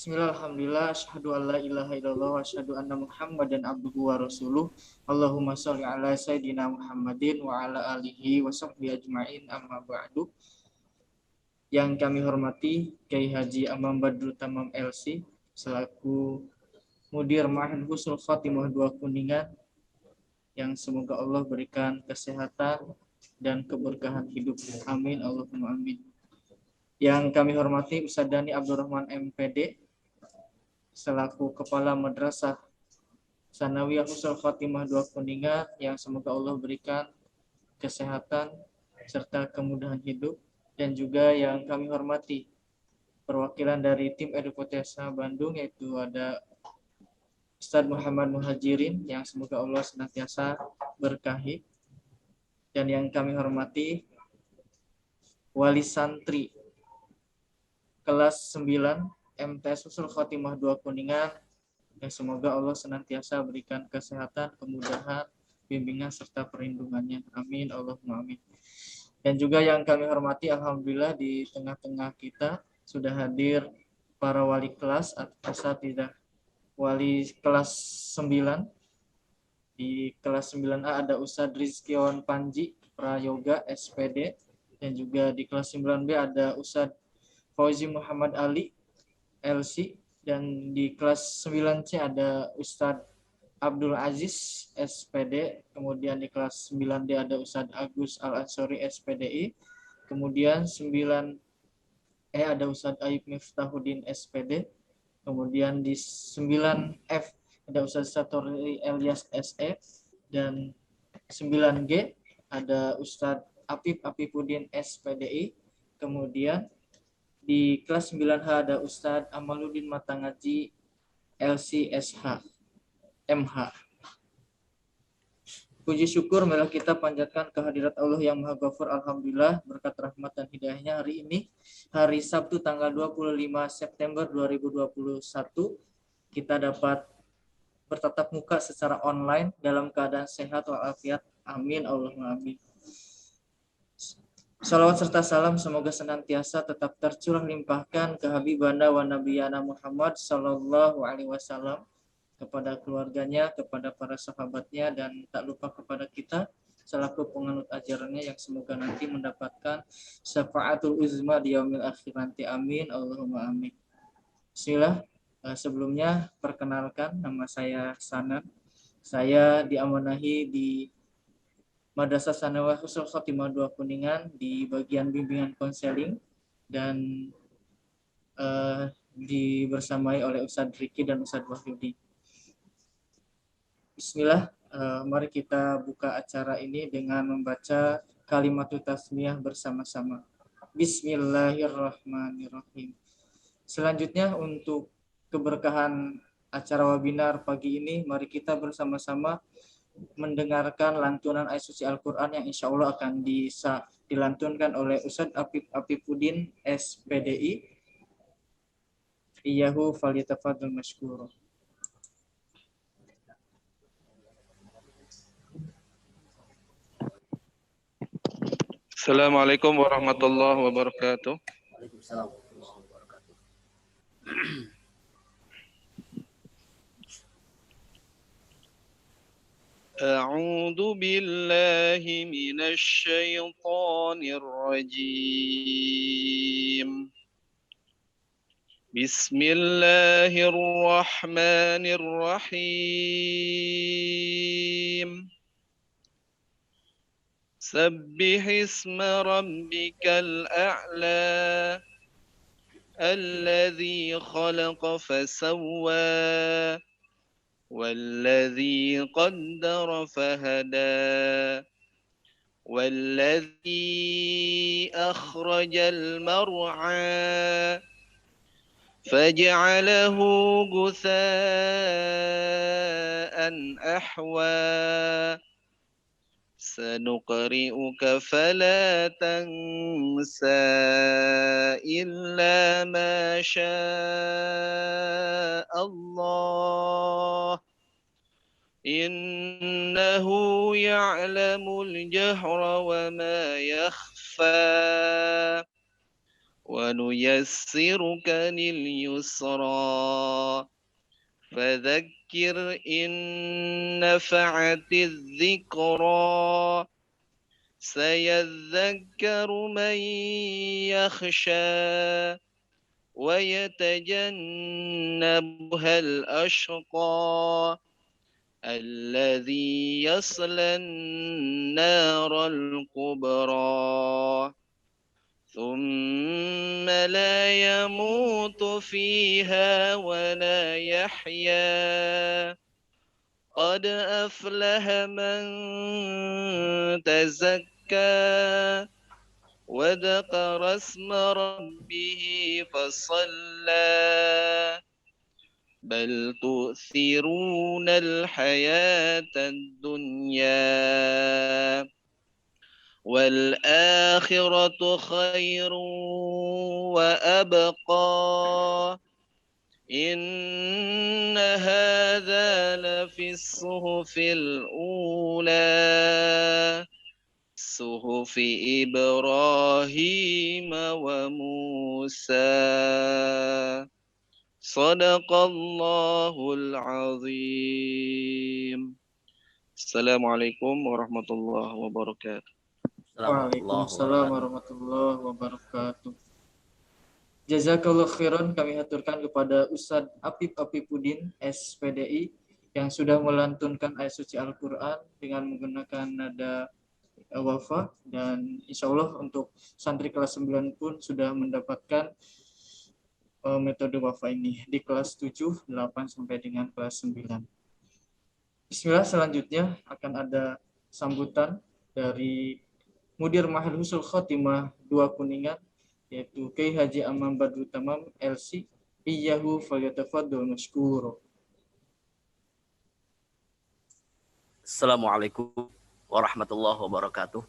Bismillah, alhamdulillah, asyhadu an la ilaha illallah wa asyhadu anna Muhammadan abduhu wa rasuluh. Allahumma sholli ala sayyidina Muhammadin wa ala alihi wa sahbihi ajma'in, amma ba'du. Yang kami hormati Kiai Haji Amam Badrul Tamam LC selaku Mudir Ma'had Husnul Khatimah 2 Kuningan, yang semoga Allah berikan kesehatan dan keberkahan hidup. Amin, Allahumma amin. Yang kami hormati Ustaz Dani Abdurrahman MPD selaku Kepala Madrasah Sanawiyah Husnul Khatimah 2 Kuningan, yang semoga Allah berikan kesehatan serta kemudahan hidup. Dan juga yang kami hormati perwakilan dari tim Edukotesa Bandung, yaitu ada Ustadz Muhammad Muhajirin, yang semoga Allah senantiasa berkahi. Dan yang kami hormati wali santri kelas 9 MTS Husnul Khatimah 2 Kuningan, yang semoga Allah senantiasa berikan kesehatan, kemudahan, bimbingan serta perlindungannya. Amin, Allahumma amin. Dan juga yang kami hormati, alhamdulillah di tengah-tengah kita sudah hadir para wali kelas atau asatidzah wali kelas 9. Di kelas 9A ada Ustadz Rizkiawan Panji Prayoga SPD, dan juga di kelas 9B ada Ustadz Fauzi Muhammad Ali LC, dan di kelas 9C ada Ustadz Abdul Aziz SPD, kemudian di kelas 9D ada Ustadz Agus Al-Ansori SPDI, kemudian 9E ada Ustadz Ayub Miftahuddin SPD, kemudian di 9F ada Ustadz Satori Elias SE, dan 9G ada Ustadz Apip Apipuddin SPDI, kemudian di kelas 9H ada Ustadz Amaluddin Matangaji LCSH MH. Puji syukur marilah kita panjatkan kehadirat Allah yang Maha Ghafur. Alhamdulillah, berkat rahmat dan hidayahnya hari ini, hari Sabtu tanggal 25 September 2021, kita dapat bertatap muka secara online dalam keadaan sehat walafiat. Amin, Allahumma amin. Salawat serta salam semoga senantiasa tetap tercurah limpahkan ke Habibana wa Nabiyana Muhammad sallallahu alaihi wasallam, kepada keluarganya, kepada para sahabatnya, dan tak lupa kepada kita selaku penganut ajarannya, yang semoga nanti mendapatkan syafaatul uzma di yaumil akhir nanti. Amin, Allahumma amin. Bismillah. Sebelumnya perkenalkan, nama saya Sanan. Saya diamanahi di Madrasah Sanawiyah Husnul Khatimah 2 Kuningan di bagian bimbingan konseling, dan dibersamai oleh Ustadz Riki dan Ustadz Wahyudi. Bismillah, mari kita buka acara ini dengan membaca kalimatul tasmiyah bersama-sama. Bismillahirrahmanirrahim. Selanjutnya, untuk keberkahan acara webinar pagi ini, mari kita bersama-sama mendengarkan lantunan ayat suci Al-Quran yang insya Allah akan dilantunkan oleh Ustadz Apipuddin SPDI. Iyahu falyatafadhal mashkura. Assalamualaikum warahmatullahi wabarakatuh. Waalaikumsalam warahmatullahi wabarakatuh. A'udzu billahi minasy syaithanir rajim. Bismillahirrahmanirrahim. سبح اسم ربك الأعلى الذي خلق فسوى والذي قدر فهدى والذي أخرج المرعى فجعله غثاء أحوى سنقرئك فلا تنسى إلا ما شاء الله إنه يعلم الجهر وما يخفى ونيسرك لليسرى فذكر إن نفعت الذكرى سيذكر من يخشى ويتجنبها الأشقى الذي يصلى النار الكبرى ثم لا يموت فيها ولا يحيا قد أفلح من تزكى وذكر اسم ربه فصلى بل تؤثرون الحياة الدنيا والآخرة خير وأبقى إن هذا لفي الصحف الأولى صحف إبراهيم وموسى صدق الله العظيم. Assalamualaikum warahmatullahi wabarakatuh. Waalaikumsalam warahmatullahi wabarakatuh. Jazakallah khairan kami haturkan kepada Ustadz Apip Apipudin SPDI yang sudah melantunkan ayat suci Al-Quran dengan menggunakan nada wafa, dan insya Allah untuk santri kelas 9 pun sudah mendapatkan metode wafa ini di kelas 7, 8 sampai dengan kelas 9. Bismillah, selanjutnya akan ada sambutan dari Mudir Mahad Husnul Khotimah 2 Kuningan, yaitu Kiai Haji Amam Badru Tamam LC. Iyyahu falyatafaddal mashkura. Assalamualaikum warahmatullahi wabarakatuh.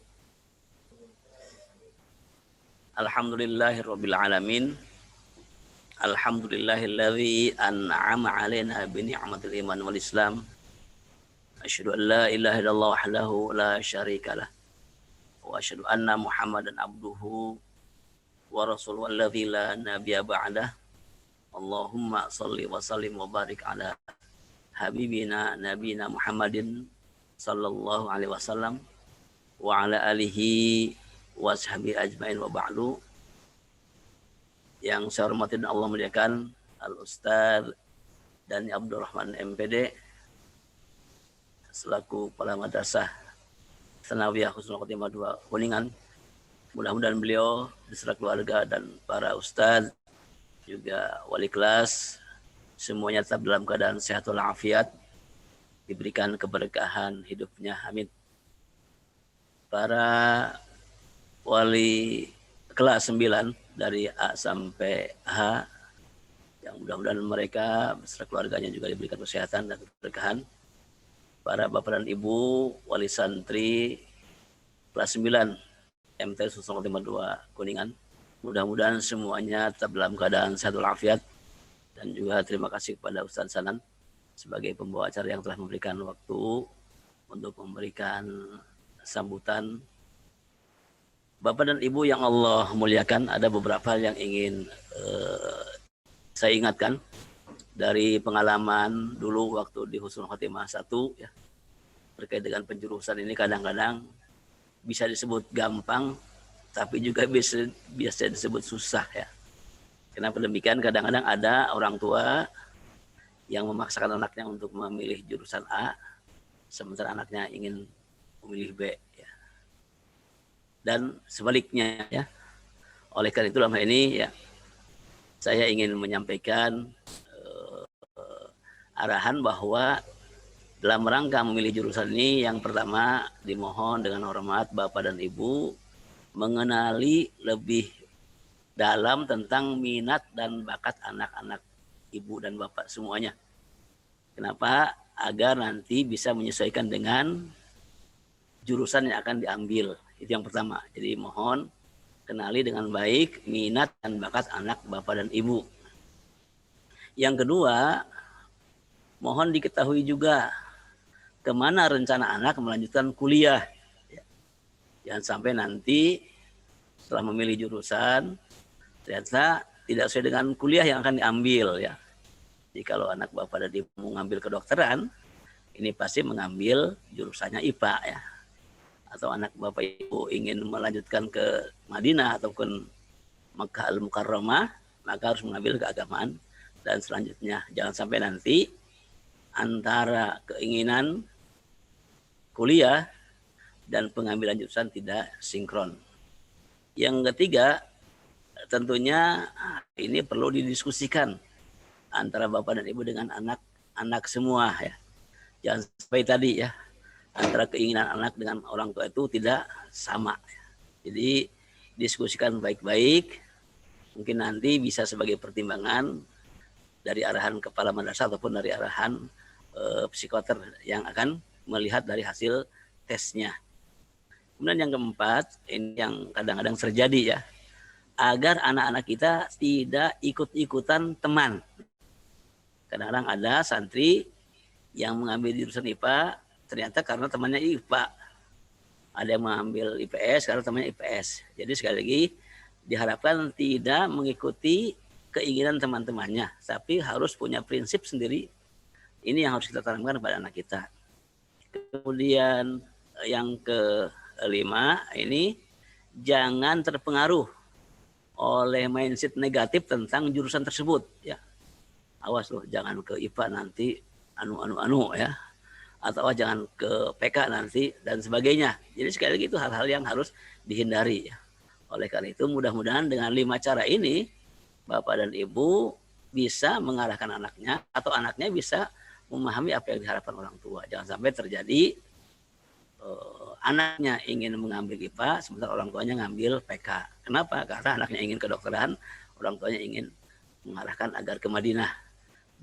Alhamdulillahirabbil alamin. Alhamdulillahilladzi an'ama 'alaina bi ni'matil iman wal islam. Asyhadu an la ilaha illallah wahdahu la syarikalah. Wa asyhadu anna Muhammadan abduhu wa rasuluhu alladzi la nabiyya ba'dah. Allahumma shalli wa sallim wa barik ala habibina nabiyina Muhammadin sallallahu alaihi wasallam wa ala alihi wa sahbihi ajmain wa ba'du. Yang saya hormati dan Allah muliakan Al-Ustaz Dani Abdurrahman MPD selaku Kepala Madrasah Tsanawiyah Husnul Khotimah 2 Kuningan. Mudah-mudahan beliau beserta keluarga dan para ustaz juga wali kelas semuanya tetap dalam keadaan sehat walafiat, diberikan keberkahan hidupnya, amin. Para wali kelas 9 dari A sampai H yang mudah-mudahan mereka beserta keluarganya juga diberikan kesehatan dan keberkahan. Para bapak dan ibu wali santri kelas 9 MT Husnul Khotimah 2 Kuningan, mudah-mudahan semuanya tetap dalam keadaan sehat walafiat. Dan juga terima kasih kepada Ustaz Sanan sebagai pembawa acara yang telah memberikan waktu untuk memberikan sambutan. Bapak dan Ibu yang Allah muliakan, ada beberapa yang ingin saya ingatkan dari pengalaman dulu waktu di Husnul Khotimah 1 ya, terkait dengan penjurusan ini. Kadang-kadang bisa disebut gampang, tapi juga bisa disebut susah ya. Kenapa demikian? Kadang-kadang ada orang tua yang memaksakan anaknya untuk memilih jurusan A, sementara anaknya ingin memilih B ya. Dan sebaliknya ya. Oleh karena itu dalam hal ini ya, saya ingin menyampaikan arahan bahwa dalam rangka memilih jurusan ini, yang pertama dimohon dengan hormat Bapak dan Ibu mengenali lebih dalam tentang minat dan bakat anak-anak ibu dan bapak semuanya. Kenapa? Agar nanti bisa menyesuaikan dengan jurusan yang akan diambil. Itu yang pertama. Jadi mohon kenali dengan baik minat dan bakat anak bapak dan ibu. Yang kedua, mohon diketahui juga kemana rencana anak melanjutkan kuliah. Jangan sampai nanti setelah memilih jurusan ternyata tidak sesuai dengan kuliah yang akan diambil ya. Jadi kalau anak bapak dan ibu mau ngambil kedokteran, ini pasti mengambil jurusannya IPA ya. Atau anak bapak ibu ingin melanjutkan ke Madinah ataupun Makkah Al-Mukarramah, maka harus mengambil keagamaan. Dan selanjutnya jangan sampai nanti antara keinginan kuliah dan pengambilan jurusan tidak sinkron. Yang ketiga, tentunya ini perlu didiskusikan antara bapak dan ibu dengan anak-anak semua ya. Jangan sampai tadi ya, antara keinginan anak dengan orang tua itu tidak sama. Jadi diskusikan baik-baik, mungkin nanti bisa sebagai pertimbangan dari arahan kepala madrasah ataupun dari arahan psikoter yang akan melihat dari hasil tesnya. Kemudian yang keempat, ini yang kadang-kadang terjadi ya, agar anak-anak kita tidak ikut-ikutan teman. Kadang-kadang ada santri yang mengambil jurusan IPA ternyata karena temannya IPA. Ada yang mengambil IPS karena temannya IPS. Jadi sekali lagi diharapkan tidak mengikuti keinginan teman-temannya, tapi harus punya prinsip sendiri. Ini yang harus kita tanamkan kepada anak kita. Kemudian yang kelima, ini jangan terpengaruh oleh mindset negatif tentang jurusan tersebut ya. Awas loh, jangan ke IPA nanti anu ya, atau jangan ke PK nanti dan sebagainya. Jadi sekali lagi itu hal-hal yang harus dihindari ya. Oleh karena itu mudah-mudahan dengan 5 cara ini bapak dan ibu bisa mengarahkan anaknya atau anaknya bisa memahami apa yang diharapkan orang tua. Jangan sampai terjadi anaknya ingin mengambil IPA sementara orang tuanya ngambil PK. Kenapa? Karena anaknya ingin kedokteran, orang tuanya ingin mengarahkan agar ke Madinah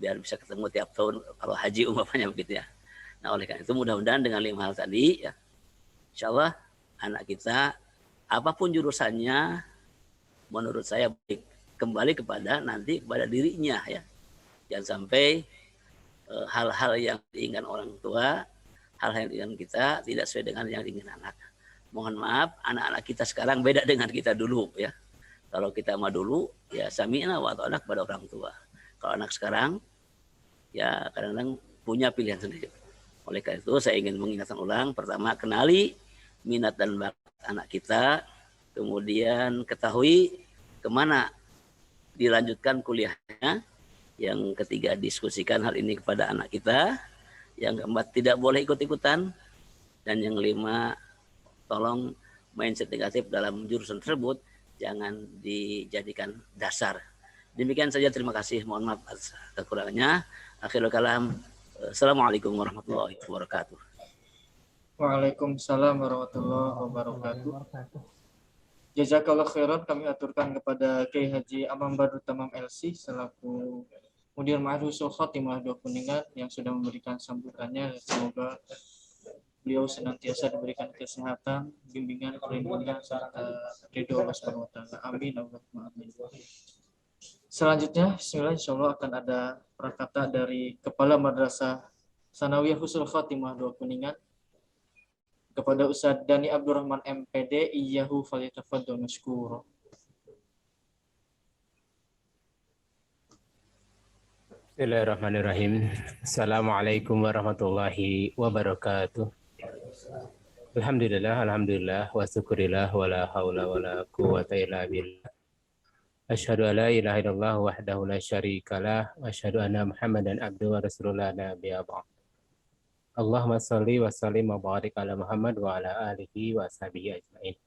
biar bisa ketemu tiap tahun kalau haji umpamanya begitu ya. Nah oleh karena itu mudah-mudahan dengan 5 hal tadi ya, insya Allah anak kita apapun jurusannya menurut saya baik, kembali kepada nanti kepada dirinya ya. Jangan sampai hal-hal yang diinginkan orang tua, hal-hal yang diinginkan kita tidak sesuai dengan yang diinginkan anak. Mohon maaf, anak-anak kita sekarang beda dengan kita dulu ya. Kalau kita mah dulu ya sami'na wa ata'na kepada orang tua. Kalau anak sekarang ya kadang-kadang punya pilihan sendiri. Oleh karena itu saya ingin mengingatkan ulang, pertama kenali minat dan bakat anak kita, kemudian ketahui kemana dilanjutkan kuliahnya, yang ketiga diskusikan hal ini kepada anak kita, yang keempat tidak boleh ikut-ikutan, dan yang kelima tolong mindset negatif dalam jurusan tersebut jangan dijadikan dasar. Demikian saja, terima kasih, mohon maaf atas kekurangannya. Akhirul kalam, assalamualaikum warahmatullahi wabarakatuh. Waalaikumsalam warahmatullahi wabarakatuh. Jazakallah khairan, kami aturkan kepada Kiai Haji Amam Badrut Tamam LC selaku Mudir Ma'had Husnul Khotimah Dua Kuningan yang sudah memberikan sambutannya. Semoga beliau senantiasa diberikan kesehatan, bimbingan, perlindungan, serta ridho Allah Subhanahu wa Ta'ala. Amin. Selanjutnya, bismillah, insyaallah akan ada prakata dari Kepala Madrasah Sanawiyah Husnul Khotimah Dua Kuningan kepada Ustadz Dani Abdurrahman MPD, iyyahu falyatafaddal mashkura. Bismillahirrahmanirrahim. Assalamualaikum warahmatullahi wabarakatuh. Alhamdulillah wa syukurillah wa la haula wa la quwwata illa billah. Asyhadu an la ilaha illallah wahdahu la syarikalah wa asyhadu anna Muhammadan abduhu wa rasulullah nabiyya ba'd. Allahumma shalli wa sallim wa barik ala Muhammad wa ala alihi wa sahbihi ajmain.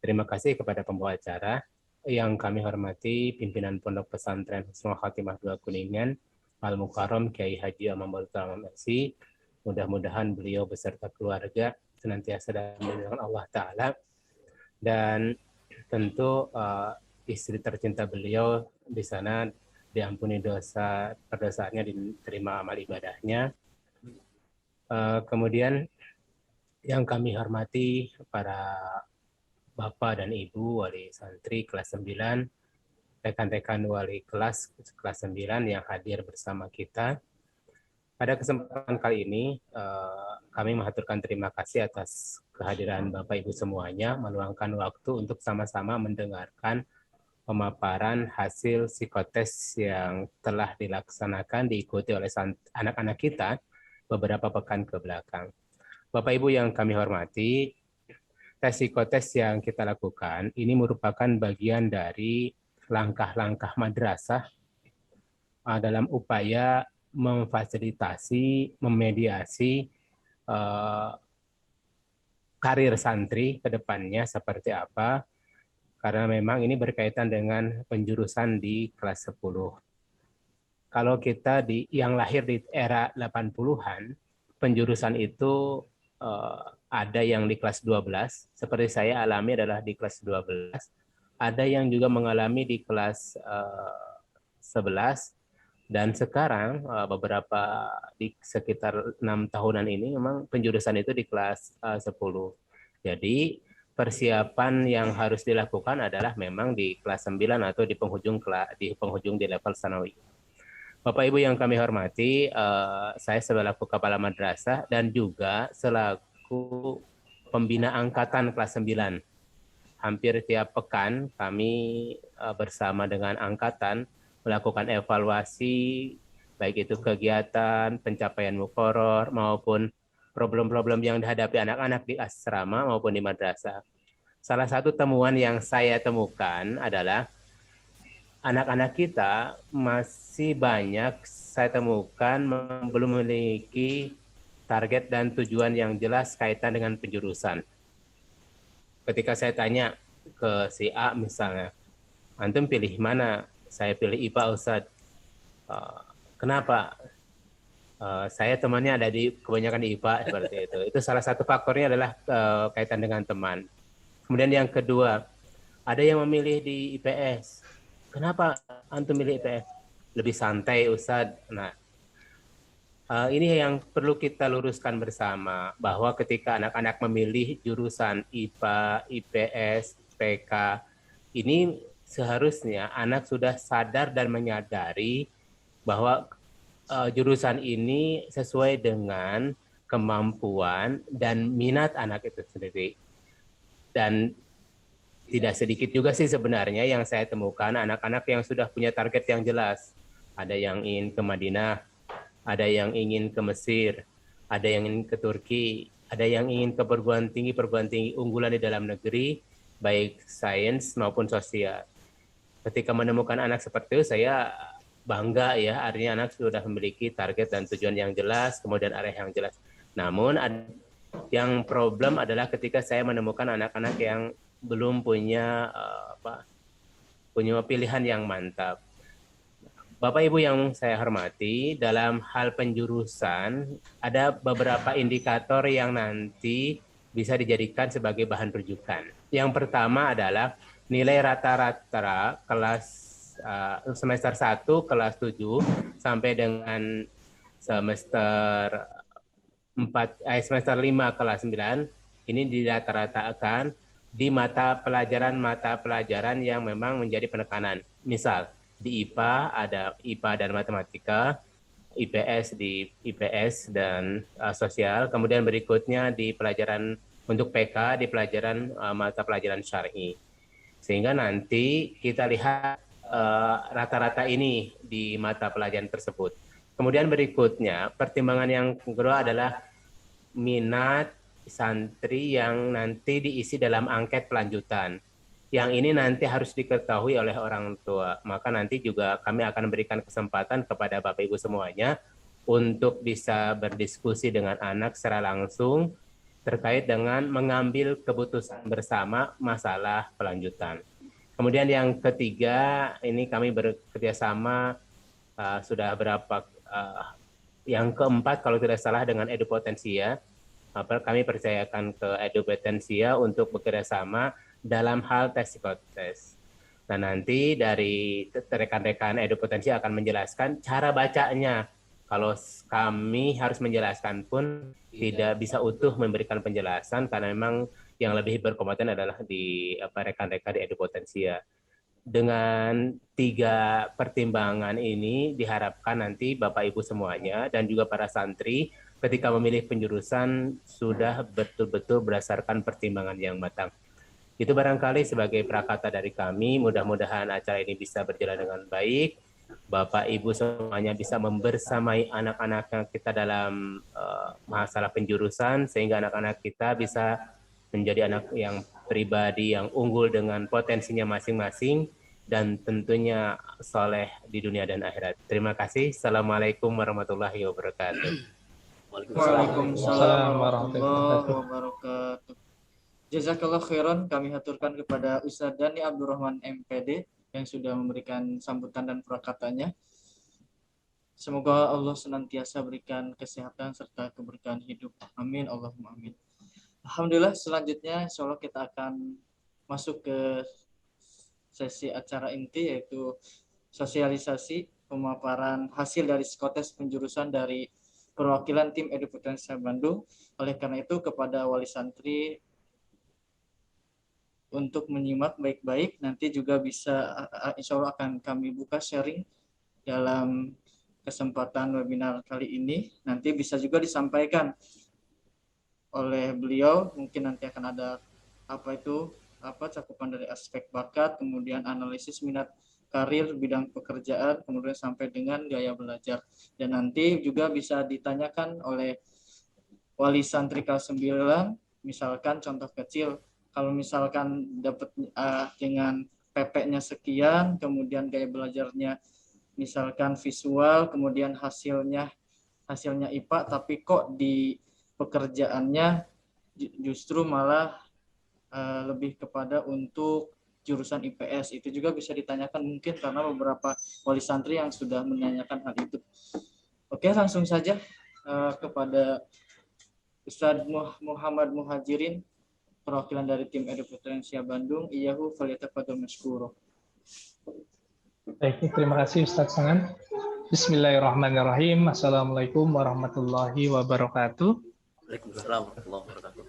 Terima kasih kepada pembawa acara yang kami hormati pimpinan Pondok Pesantren Husnul Khotimah Dua Kuningan Al-Mukarram Kiai Haji Amam Badrut Tamam LC. Mudah-mudahan beliau beserta keluarga senantiasa dalam lindungan Allah Ta'ala, dan tentu istri tercinta beliau di sana diampuni perdosaannya, diterima amal ibadahnya. Kemudian yang kami hormati para Bapak dan Ibu wali santri kelas 9, rekan-rekan wali kelas 9 yang hadir bersama kita. Pada kesempatan kali ini, kami mengaturkan terima kasih atas kehadiran Bapak Ibu semuanya, meluangkan waktu untuk sama-sama mendengarkan pemaparan hasil psikotes yang telah dilaksanakan diikuti oleh anak-anak kita beberapa pekan ke belakang. Bapak Ibu yang kami hormati, tes psikotes yang kita lakukan ini merupakan bagian dari langkah-langkah madrasah dalam upaya memfasilitasi, memediasi karir santri ke depannya seperti apa, karena memang ini berkaitan dengan penjurusan di kelas 10. Kalau kita yang lahir di era 80-an, penjurusan itu ada yang di kelas 12, seperti saya alami adalah di kelas 12, ada yang juga mengalami di kelas 11, dan sekarang beberapa di sekitar 6 tahunan ini memang penjurusan itu di kelas 10. Jadi persiapan yang harus dilakukan adalah memang di kelas 9 atau di penghujung di level sanawi. Bapak Ibu yang kami hormati, saya selaku kepala madrasah dan juga selaku pembina angkatan kelas 9. Hampir tiap pekan kami bersama dengan angkatan melakukan evaluasi, baik itu kegiatan, pencapaian muqarrar, maupun problem-problem yang dihadapi anak-anak di asrama maupun di madrasah. Salah satu temuan yang saya temukan adalah anak-anak kita masih banyak saya temukan belum memiliki target dan tujuan yang jelas kaitan dengan penjurusan. Ketika saya tanya ke si A misalnya, antum pilih mana? Saya pilih IPA, Ustadz. Kenapa? Saya temannya ada kebanyakan di IPA seperti itu. Itu salah satu faktornya adalah kaitan dengan teman. Kemudian yang kedua, ada yang memilih di IPS. Kenapa antum milih IPS? Lebih santai, Ustadz. Nah, ini yang perlu kita luruskan bersama, bahwa ketika anak-anak memilih jurusan IPA, IPS, PK, ini seharusnya anak sudah sadar dan menyadari bahwa jurusan ini sesuai dengan kemampuan dan minat anak itu sendiri. Dan tidak sedikit juga sih sebenarnya yang saya temukan anak-anak yang sudah punya target yang jelas. Ada yang ingin ke Madinah, ada yang ingin ke Mesir, ada yang ingin ke Turki, ada yang ingin ke perguruan tinggi unggulan di dalam negeri, baik sains maupun sosial. Ketika menemukan anak seperti itu, saya bangga ya, artinya anak sudah memiliki target dan tujuan yang jelas, kemudian arah yang jelas. Namun yang problem adalah ketika saya menemukan anak-anak yang belum punya punya pilihan yang mantap. Bapak Ibu yang saya hormati, dalam hal penjurusan ada beberapa indikator yang nanti bisa dijadikan sebagai bahan rujukan. Yang pertama adalah nilai rata-rata kelas semester 1 kelas 7 sampai dengan semester 5 kelas 9 ini dirata-ratakan di mata pelajaran yang memang menjadi penekanan. Misal di IPA ada IPA dan matematika, IPS di IPS dan sosial, kemudian berikutnya di pelajaran untuk PK di pelajaran mata pelajaran syar'i. Sehingga nanti kita lihat rata-rata ini di mata pelajaran tersebut. Kemudian berikutnya, pertimbangan yang kedua adalah minat santri yang nanti diisi dalam angket pelanjutan. Yang ini nanti harus diketahui oleh orang tua. Maka nanti juga kami akan memberikan kesempatan kepada Bapak Ibu semuanya untuk bisa berdiskusi dengan anak secara langsung terkait dengan mengambil keputusan bersama masalah pelanjutan. Kemudian yang ketiga, ini kami bekerjasama sudah berapa, yang keempat kalau tidak salah dengan Edupotensia, kami percayakan ke Edupotensia untuk bekerjasama dalam hal tes psikotes. Nah nanti dari rekan-rekan Edupotensia akan menjelaskan cara bacanya. Kalau kami harus menjelaskan pun tidak bisa utuh memberikan penjelasan karena memang yang lebih berkompeten adalah di rekan-rekan di Edupotensia. Dengan 3 pertimbangan ini diharapkan nanti Bapak Ibu semuanya dan juga para santri ketika memilih penjurusan sudah betul-betul berdasarkan pertimbangan yang matang. Itu barangkali sebagai prakata dari kami, mudah-mudahan acara ini bisa berjalan dengan baik. Bapak Ibu semuanya bisa membersamai anak-anak kita dalam masalah penjurusan, sehingga anak-anak kita bisa menjadi anak yang pribadi yang unggul dengan potensinya masing-masing, dan tentunya soleh di dunia dan akhirat. Terima kasih. Assalamualaikum warahmatullahi wabarakatuh. Waalaikumsalam warahmatullahi wabarakatuh. Jazakallah khairan, kami haturkan kepada Ustadz Dhani Abdurrahman MPD yang sudah memberikan sambutan dan prakatanya. Semoga Allah senantiasa berikan kesehatan serta keberkahan hidup. Amin, Allahumma amin. Alhamdulillah, selanjutnya insya Allah kita akan masuk ke sesi acara inti, yaitu sosialisasi pemaparan hasil dari psikotes penjurusan dari perwakilan tim Edupotensia Bandung. Oleh karena itu, kepada wali santri untuk menyimak baik-baik, nanti juga bisa insya Allah akan kami buka sharing dalam kesempatan webinar kali ini. Nanti bisa juga disampaikan oleh beliau, mungkin nanti akan ada cakupan dari aspek bakat, kemudian analisis minat karir, bidang pekerjaan, kemudian sampai dengan gaya belajar. Dan nanti juga bisa ditanyakan oleh wali santri kelas 9, misalkan contoh kecil, kalau misalkan dapat dengan PP-nya sekian, kemudian gaya belajarnya misalkan visual, kemudian hasilnya IPA, tapi kok di pekerjaannya justru malah lebih kepada untuk jurusan IPS. Itu juga bisa ditanyakan mungkin karena beberapa wali santri yang sudah menanyakan hal itu. Oke, langsung saja kepada Ustadz Muhammad Muhajirin, perwakilan dari tim Edupotensia Bandung. Iyahu falyatafadhal mashkura. Baik, terima kasih Ustadz Sangan. Bismillahirrahmanirrahim. Assalamualaikum warahmatullahi wabarakatuh. Waalaikumsalam warahmatullahi wabarakatuh.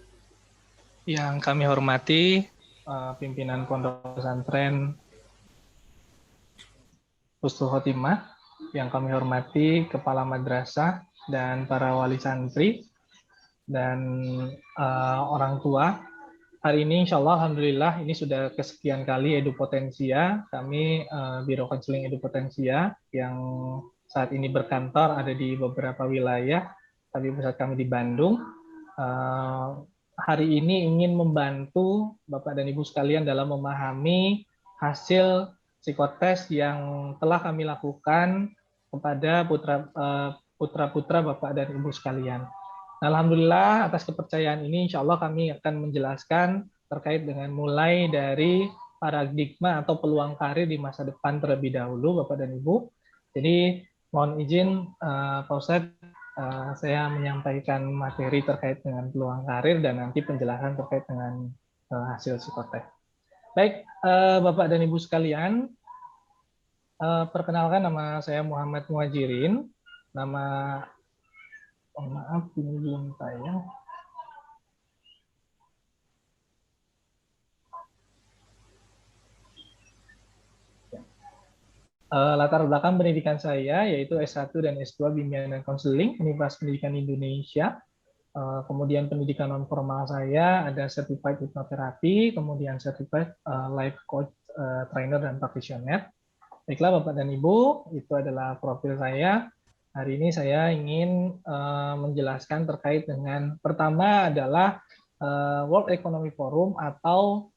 Yang kami hormati pimpinan Pondok Pesantren Husnul Khotimah, yang kami hormati Kepala Madrasah dan para wali santri dan orang tua. Hari ini insya Allah alhamdulillah ini sudah kesekian kali Edupotensia, kami Biro Konseling Edupotensia yang saat ini berkantor ada di beberapa wilayah, tapi pusat kami di Bandung. Hari ini ingin membantu Bapak dan Ibu sekalian dalam memahami hasil psikotes yang telah kami lakukan kepada putra-putra Bapak dan Ibu sekalian. Alhamdulillah atas kepercayaan ini insya Allah kami akan menjelaskan terkait dengan mulai dari paradigma atau peluang karir di masa depan terlebih dahulu Bapak dan Ibu. Jadi mohon izin Pak Ustadz, saya menyampaikan materi terkait dengan peluang karir dan nanti penjelasan terkait dengan hasil psikotes. Baik, Bapak dan Ibu sekalian, perkenalkan nama saya Muhammad Muhajirin, maaf, ini belum tayang. Latar belakang pendidikan saya yaitu S1 dan S2 Bimbingan dan Konseling Universitas Pendidikan Indonesia. Kemudian pendidikan non formal saya ada Certified Hypnotherapy, kemudian Certified Life Coach, Trainer dan Practitioner. Baiklah Bapak dan Ibu, itu adalah profil saya. Hari ini saya ingin menjelaskan terkait dengan pertama adalah World Economic Forum atau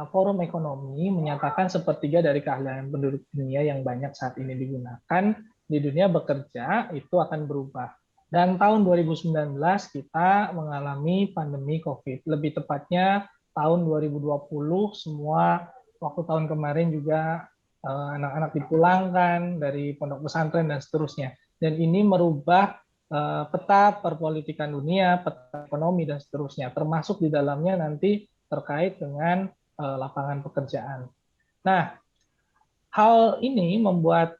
forum ekonomi menyatakan sepertiga dari keahlian penduduk dunia yang banyak saat ini digunakan di dunia bekerja itu akan berubah. Dan tahun 2019 kita mengalami pandemi COVID. Lebih tepatnya tahun 2020 semua waktu tahun kemarin juga anak-anak dipulangkan dari pondok pesantren dan seterusnya. Dan ini merubah peta perpolitikan dunia, peta ekonomi dan seterusnya, termasuk di dalamnya nanti terkait dengan lapangan pekerjaan. Nah, hal ini membuat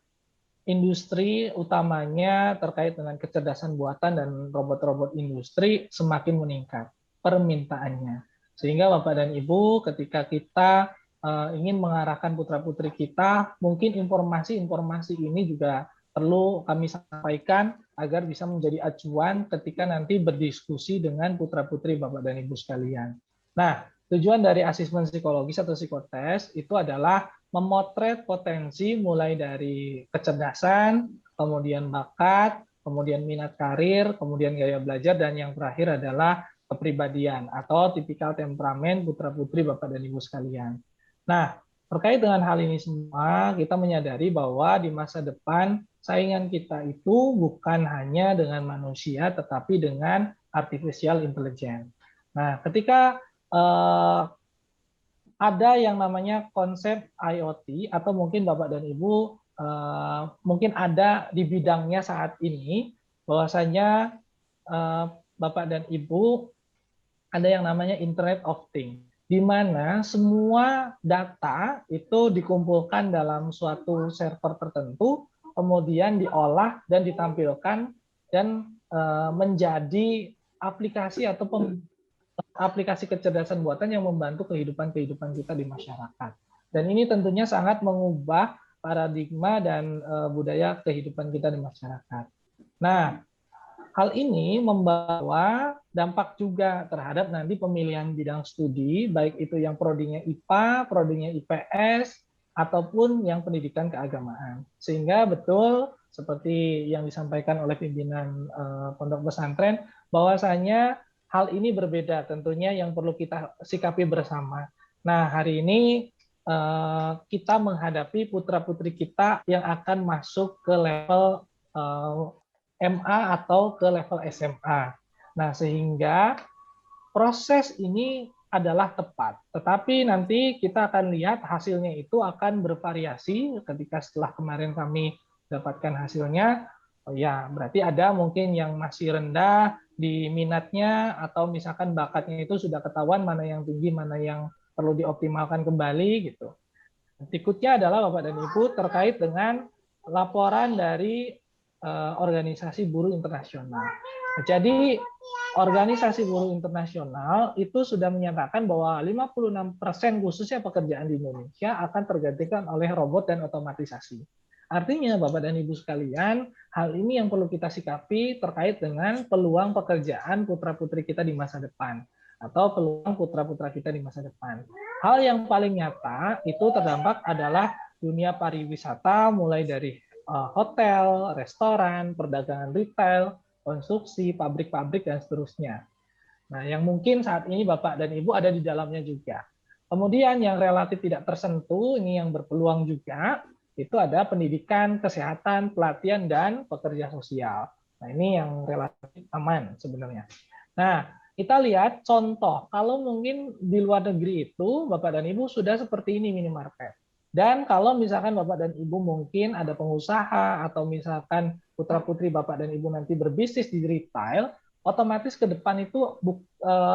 industri utamanya terkait dengan kecerdasan buatan dan robot-robot industri semakin meningkat permintaannya. Sehingga Bapak dan Ibu ketika kita ingin mengarahkan putra-putri kita, mungkin informasi-informasi ini juga perlu kami sampaikan agar bisa menjadi acuan ketika nanti berdiskusi dengan putra-putri Bapak dan Ibu sekalian. Nah, Tujuan dari asesmen psikologis atau psikotes itu adalah memotret potensi mulai dari kecerdasan, kemudian bakat, kemudian minat karir, kemudian gaya belajar, dan yang terakhir adalah kepribadian atau tipikal temperamen putra-putri Bapak dan Ibu sekalian. Nah, terkait dengan hal ini semua, kita menyadari bahwa di masa depan saingan kita itu bukan hanya dengan manusia, tetapi dengan artificial intelligence. Nah, ketika ada yang namanya konsep IoT, atau mungkin Bapak dan Ibu mungkin ada di bidangnya saat ini, bahwasanya Bapak dan Ibu ada yang namanya Internet of Things, di mana semua data itu dikumpulkan dalam suatu server tertentu, kemudian diolah dan ditampilkan dan menjadi aplikasi atau aplikasi kecerdasan buatan yang membantu kehidupan kita di masyarakat. Dan ini tentunya sangat mengubah paradigma dan budaya kehidupan kita di masyarakat. Nah, hal ini membawa dampak juga terhadap nanti pemilihan bidang studi, baik itu yang prodinya IPA, prodinya IPS, ataupun yang pendidikan keagamaan. Sehingga betul seperti yang disampaikan oleh pimpinan pondok pesantren, bahwasanya hal ini berbeda tentunya yang perlu kita sikapi bersama. Nah, hari ini kita menghadapi putra-putri kita yang akan masuk ke level MA atau ke level SMA. Nah, sehingga proses ini adalah tepat. Tetapi nanti kita akan lihat hasilnya itu akan bervariasi ketika setelah kemarin kami dapatkan hasilnya. Ya, berarti ada mungkin yang masih rendah di minatnya, atau misalkan bakatnya itu sudah ketahuan mana yang tinggi, mana yang perlu dioptimalkan kembali gitu. Berikutnya adalah Bapak dan Ibu terkait dengan laporan dari organisasi buruh internasional. Jadi organisasi buruh internasional itu sudah menyatakan bahwa 56% khususnya pekerjaan di Indonesia akan tergantikan oleh robot dan otomatisasi. Artinya Bapak dan Ibu sekalian, hal ini yang perlu kita sikapi terkait dengan peluang pekerjaan putra-putri kita di masa depan, atau peluang putra-putra kita di masa depan. Hal yang paling nyata itu terdampak adalah dunia pariwisata, mulai dari hotel, restoran, perdagangan retail, konstruksi, pabrik-pabrik, dan seterusnya. Nah, yang mungkin saat ini Bapak dan Ibu ada di dalamnya juga. Kemudian yang relatif tidak tersentuh, ini yang berpeluang juga, itu ada pendidikan, kesehatan, pelatihan, dan pekerja sosial. Nah, ini yang relatif aman sebenarnya. Nah, kita lihat contoh, kalau mungkin di luar negeri itu, Bapak dan Ibu sudah seperti ini minimarket. Dan kalau misalkan Bapak dan Ibu mungkin ada pengusaha, atau misalkan putra-putri Bapak dan Ibu nanti berbisnis di retail, otomatis ke depan itu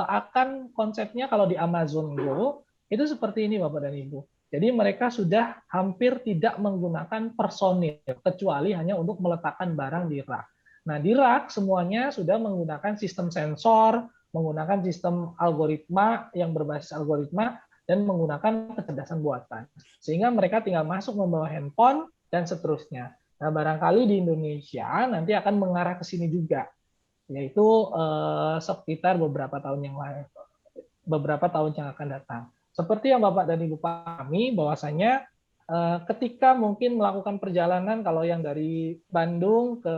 akan konsepnya kalau di Amazon Go, itu seperti ini Bapak dan Ibu. Jadi mereka sudah hampir tidak menggunakan personil, kecuali hanya untuk meletakkan barang di rak. Nah, di rak semuanya sudah menggunakan sistem sensor, menggunakan sistem algoritma yang berbasis algoritma, dan menggunakan kecerdasan buatan. Sehingga mereka tinggal masuk membawa handphone, dan seterusnya. Nah, barangkali di Indonesia nanti akan mengarah ke sini juga, yaitu sekitar beberapa tahun yang akan datang. Seperti yang Bapak dan Ibu pahami, bahwasanya ketika mungkin melakukan perjalanan, kalau yang dari Bandung ke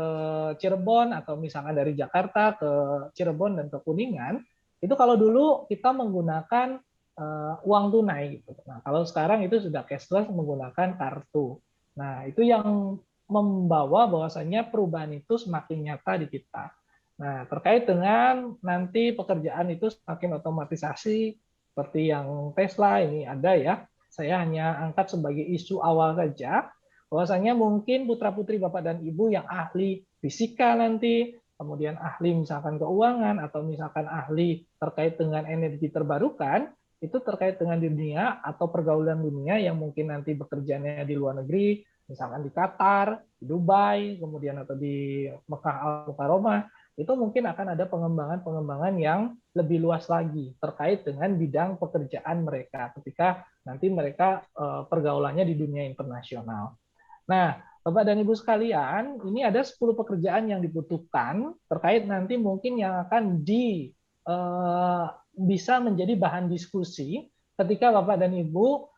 Cirebon, atau misalkan dari Jakarta ke Cirebon dan ke Kuningan, itu kalau dulu kita menggunakan uang tunai gitu. Nah, kalau sekarang itu sudah cashless menggunakan kartu. Nah, itu yang membawa bahwasanya perubahan itu semakin nyata di kita. Nah, terkait dengan nanti pekerjaan itu semakin otomatisasi, seperti yang Tesla ini ada ya. Saya hanya angkat sebagai isu awal saja, bahwasanya mungkin putra-putri Bapak dan Ibu yang ahli fisika nanti, kemudian ahli misalkan keuangan, atau misalkan ahli terkait dengan energi terbarukan, itu terkait dengan dunia atau pergaulan dunia yang mungkin nanti bekerjanya di luar negeri, misalkan di Qatar, di Dubai, kemudian atau di Mekah Al-Mukarramah, itu mungkin akan ada pengembangan-pengembangan yang lebih luas lagi terkait dengan bidang pekerjaan mereka ketika nanti mereka pergaulannya di dunia internasional. Nah, Bapak dan Ibu sekalian, ini ada 10 pekerjaan yang dibutuhkan terkait nanti mungkin yang akan bisa menjadi bahan diskusi ketika Bapak dan Ibu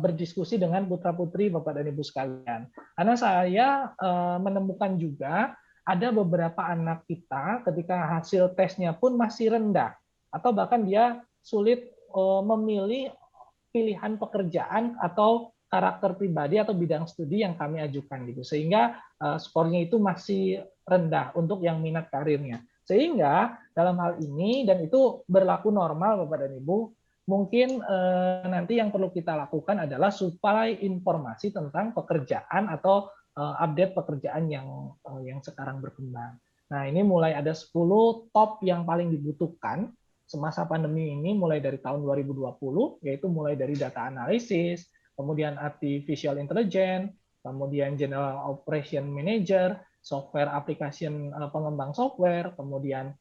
berdiskusi dengan putra-putri Bapak dan Ibu sekalian. Karena saya menemukan juga ada beberapa anak kita ketika hasil tesnya pun masih rendah, atau bahkan dia sulit memilih pilihan pekerjaan atau karakter pribadi atau bidang studi yang kami ajukan gitu, sehingga skornya itu masih rendah untuk yang minat karirnya. Sehingga dalam hal ini, dan itu berlaku normal Bapak dan Ibu, mungkin nanti yang perlu kita lakukan adalah supply informasi tentang pekerjaan atau update pekerjaan yang sekarang berkembang. Nah, ini mulai ada 10 top yang paling dibutuhkan semasa pandemi ini, mulai dari tahun 2020, yaitu mulai dari data analisis, kemudian artificial intelligence, kemudian general operation manager, software application pengembang software, kemudian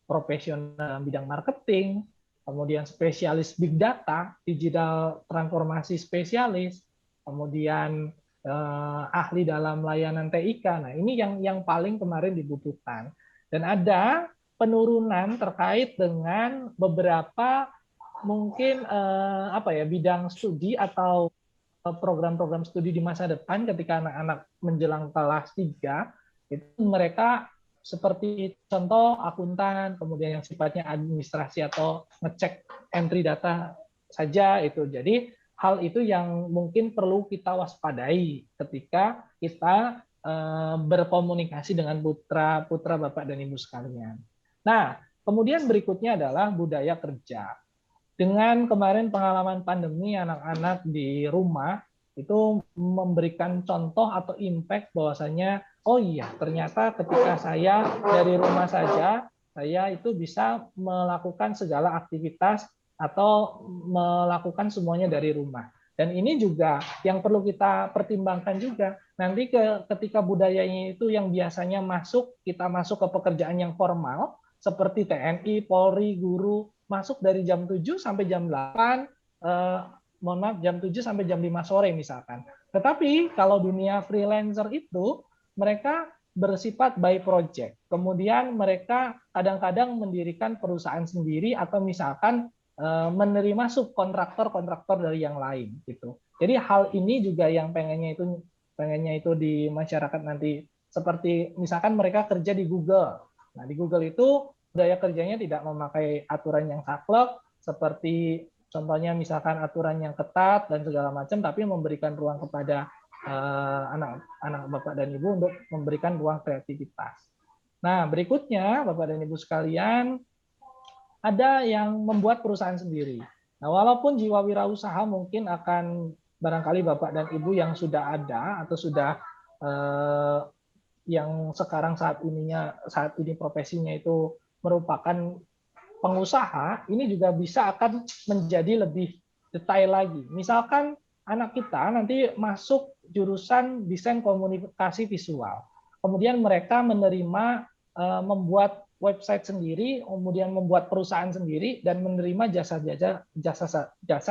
profesional dalam bidang marketing, kemudian spesialis big data, digital transformasi spesialis, kemudian ahli dalam layanan TIK. Nah, ini yang paling kemarin dibutuhkan. Dan ada penurunan terkait dengan beberapa mungkin bidang studi atau program-program studi di masa depan ketika anak-anak menjelang kelas 3, itu mereka seperti contoh akuntan, kemudian yang sifatnya administrasi atau ngecek entry data saja itu. Jadi hal itu yang mungkin perlu kita waspadai ketika kita berkomunikasi dengan putra-putra Bapak dan Ibu sekalian. Nah, kemudian berikutnya adalah budaya kerja. Dengan kemarin pengalaman pandemi, anak-anak di rumah itu memberikan contoh atau impact bahwasanya, oh iya, ternyata ketika saya dari rumah saja, saya itu bisa melakukan segala aktivitas atau melakukan semuanya dari rumah. Dan ini juga yang perlu kita pertimbangkan juga. Nanti ketika budayanya itu yang biasanya kita masuk ke pekerjaan yang formal, seperti TNI, Polri, guru, masuk dari jam 7 sampai jam 8, jam 7 sampai jam 5 sore misalkan. Tetapi kalau dunia freelancer itu, mereka bersifat by project. Kemudian mereka kadang-kadang mendirikan perusahaan sendiri atau misalkan menerima subkontraktor dari yang lain gitu. Jadi hal ini juga yang pengennya itu di masyarakat nanti, seperti misalkan mereka kerja di Google. Nah, di Google itu budaya kerjanya tidak memakai aturan yang saklek, seperti contohnya misalkan aturan yang ketat dan segala macam, tapi memberikan ruang kepada anak Bapak dan Ibu untuk memberikan ruang kreativitas. Nah, berikutnya Bapak dan Ibu sekalian, ada yang membuat perusahaan sendiri. Nah, walaupun jiwa wirausaha mungkin akan barangkali Bapak dan Ibu yang sudah ada atau sudah yang sekarang saat ini profesinya itu merupakan pengusaha, ini juga bisa akan menjadi lebih detail lagi. Misalkan anak kita nanti masuk jurusan desain komunikasi visual, kemudian mereka menerima membuat website sendiri, kemudian membuat perusahaan sendiri, dan menerima jasa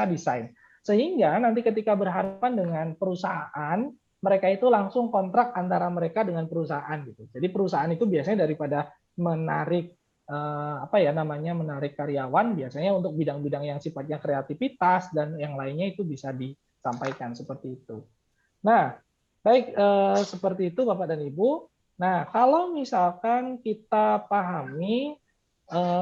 desain. Sehingga nanti ketika berhadapan dengan perusahaan, mereka itu langsung kontrak antara mereka dengan perusahaan gitu. Jadi perusahaan itu biasanya daripada menarik menarik karyawan, biasanya untuk bidang-bidang yang sifatnya kreativitas dan yang lainnya itu bisa disampaikan seperti itu. Nah, baik, seperti itu Bapak dan Ibu. Nah, kalau misalkan kita pahami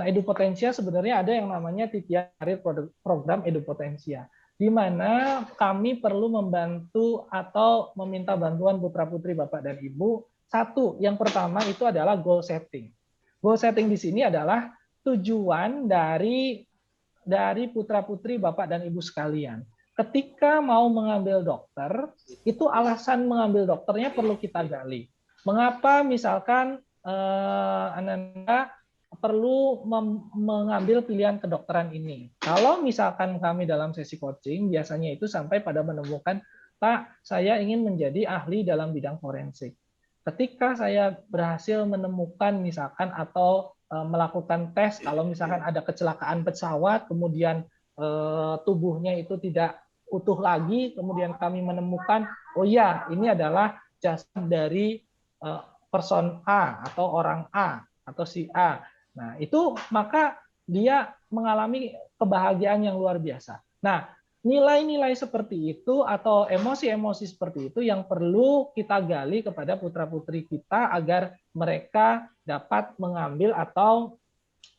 Edupotensia, sebenarnya ada yang namanya titian karir program Edupotensia, di mana kami perlu membantu atau meminta bantuan putra-putri Bapak dan Ibu. Satu, yang pertama itu adalah goal setting. Goal setting di sini adalah tujuan dari putra-putri Bapak dan Ibu sekalian. Ketika mau mengambil dokter, itu alasan mengambil dokternya perlu kita gali. Mengapa misalkan Anda perlu mengambil pilihan kedokteran ini? Kalau misalkan kami dalam sesi coaching, biasanya itu sampai pada menemukan, Pak, saya ingin menjadi ahli dalam bidang forensik. Ketika saya berhasil menemukan misalkan atau melakukan tes, kalau misalkan ada kecelakaan pesawat, kemudian tubuhnya itu tidak utuh lagi, kemudian kami menemukan, oh ya, ini adalah jasad dari person A atau orang A atau si A. Nah, itu maka dia mengalami kebahagiaan yang luar biasa. Nah, nilai-nilai seperti itu atau emosi-emosi seperti itu yang perlu kita gali kepada putra-putri kita agar mereka dapat mengambil atau